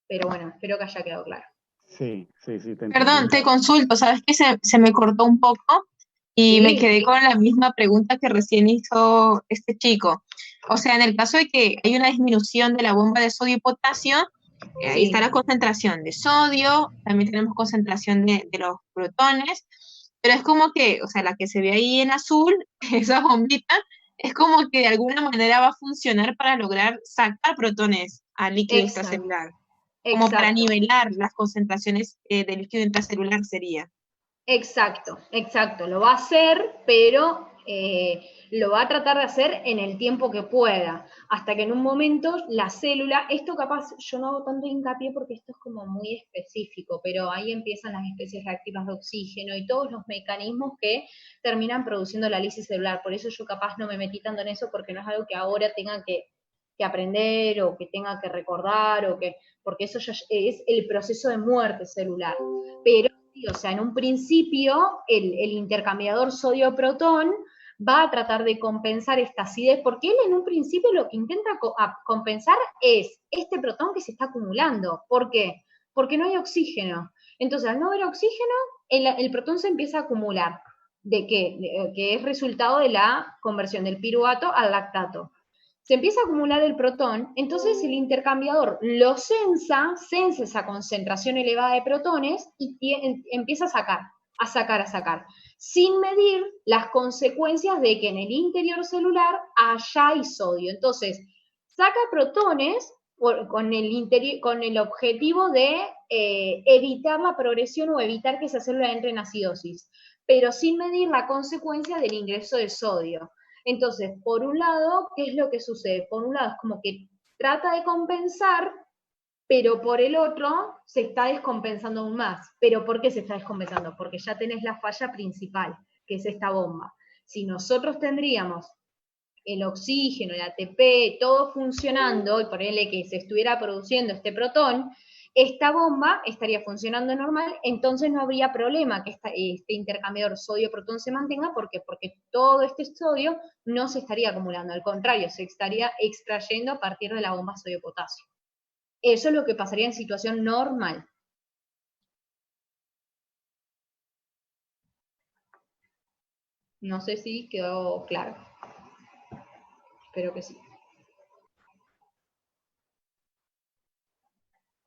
Pero bueno, espero que haya quedado claro. Sí. Perdón, te consulto, ¿sabes que se me cortó un poco? Y me quedé con la misma pregunta que recién hizo este chico. O sea, en el caso de que hay una disminución de la bomba de sodio y potasio, ahí está la concentración de sodio, también tenemos concentración de los protones, pero es como que, o sea, la que se ve ahí en azul, esa bombita, es como que de alguna manera va a funcionar para lograr sacar protones al líquido intracelular. Como para nivelar las concentraciones del líquido intracelular sería. Exacto, lo va a hacer, pero lo va a tratar de hacer en el tiempo que pueda, hasta que en un momento la célula, esto capaz, yo no hago tanto hincapié porque esto es como muy específico, pero ahí empiezan las especies reactivas de oxígeno y todos los mecanismos que terminan produciendo la lisis celular. Por eso yo capaz no me metí tanto en eso, porque no es algo que ahora tenga que aprender, o que tenga que recordar, porque eso ya es el proceso de muerte celular. Pero o sea, en un principio el intercambiador sodio-protón va a tratar de compensar esta acidez, porque él en un principio lo que intenta compensar es este protón que se está acumulando. ¿Por qué? Porque no hay oxígeno. Entonces, al no haber oxígeno, el protón se empieza a acumular. ¿De qué? Que es resultado de la conversión del piruvato al lactato. Se empieza a acumular el protón, entonces el intercambiador lo sensa esa concentración elevada de protones, y empieza a sacar, sin medir las consecuencias de que en el interior celular allá hay sodio. Entonces, saca protones con el objetivo de evitar la progresión o evitar que esa célula entre en acidosis, pero sin medir la consecuencia del ingreso de sodio. Entonces, por un lado, ¿qué es lo que sucede? Por un lado, es como que trata de compensar, pero por el otro se está descompensando aún más. ¿Pero por qué se está descompensando? Porque ya tenés la falla principal, que es esta bomba. Si nosotros tendríamos el oxígeno, el ATP, todo funcionando, y ponerle que se estuviera produciendo este protón, esta bomba estaría funcionando normal, entonces no habría problema que este intercambiador sodio-protón se mantenga, porque todo este sodio no se estaría acumulando, al contrario, se estaría extrayendo a partir de la bomba sodio-potasio. Eso es lo que pasaría en situación normal. No sé si quedó claro. Espero que sí.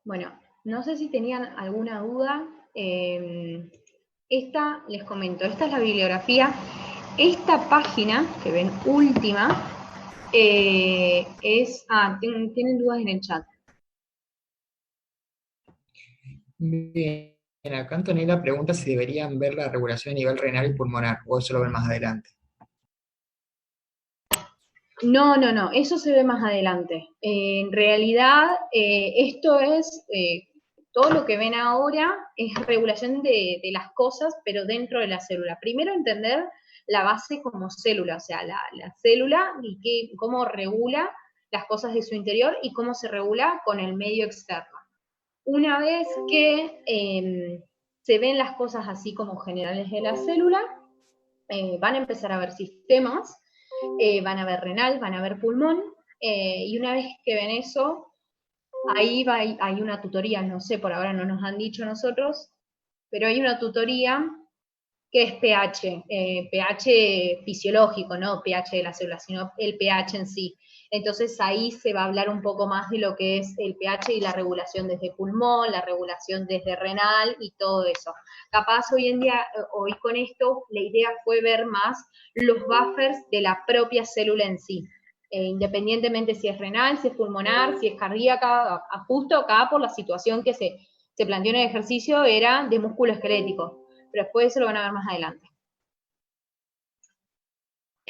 Bueno, no sé si tenían alguna duda. Esta, les comento, esta es la bibliografía. Esta página que ven última tienen dudas en el chat. Bien, acá Antonella pregunta si deberían ver la regulación a nivel renal y pulmonar, o eso lo ven más adelante. No, eso se ve más adelante. En realidad, esto es, todo lo que ven ahora es regulación de las cosas, pero dentro de la célula. Primero entender la base como célula, o sea, la célula y cómo regula las cosas de su interior y cómo se regula con el medio externo. Una vez que se ven las cosas así como generales de la célula, van a empezar a ver sistemas, van a ver renal, van a ver pulmón, y una vez que ven eso, ahí hay una tutoría, no sé, por ahora no nos han dicho nosotros, pero hay una tutoría que es pH, pH fisiológico, no pH de la célula, sino el pH en sí. Entonces ahí se va a hablar un poco más de lo que es el pH y la regulación desde pulmón, la regulación desde renal y todo eso. Capaz hoy en día, hoy con esto, la idea fue ver más los buffers de la propia célula en sí. Independientemente si es renal, si es pulmonar, si es cardíaca, justo acá por la situación que se planteó en el ejercicio era de músculo esquelético, pero después eso lo van a ver más adelante.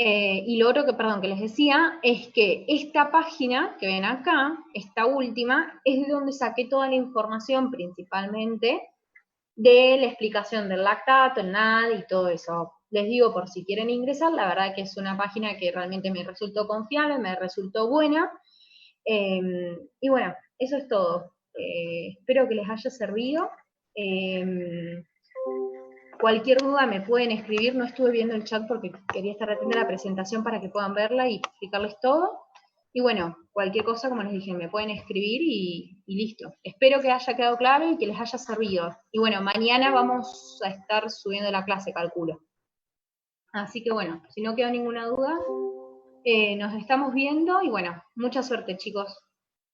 Y lo otro que les decía, es que esta página que ven acá, esta última, es de donde saqué toda la información principalmente de la explicación del lactato, el NAD y todo eso. Les digo, por si quieren ingresar, la verdad que es una página que realmente me resultó confiable, me resultó buena. Y bueno, eso es todo. Espero que les haya servido. Cualquier duda me pueden escribir, no estuve viendo el chat porque quería estar atenta a la presentación para que puedan verla y explicarles todo. Y bueno, cualquier cosa, como les dije, me pueden escribir y listo. Espero que haya quedado claro y que les haya servido. Y bueno, mañana vamos a estar subiendo la clase, calculo. Así que bueno, si no queda ninguna duda, nos estamos viendo y bueno, mucha suerte, chicos.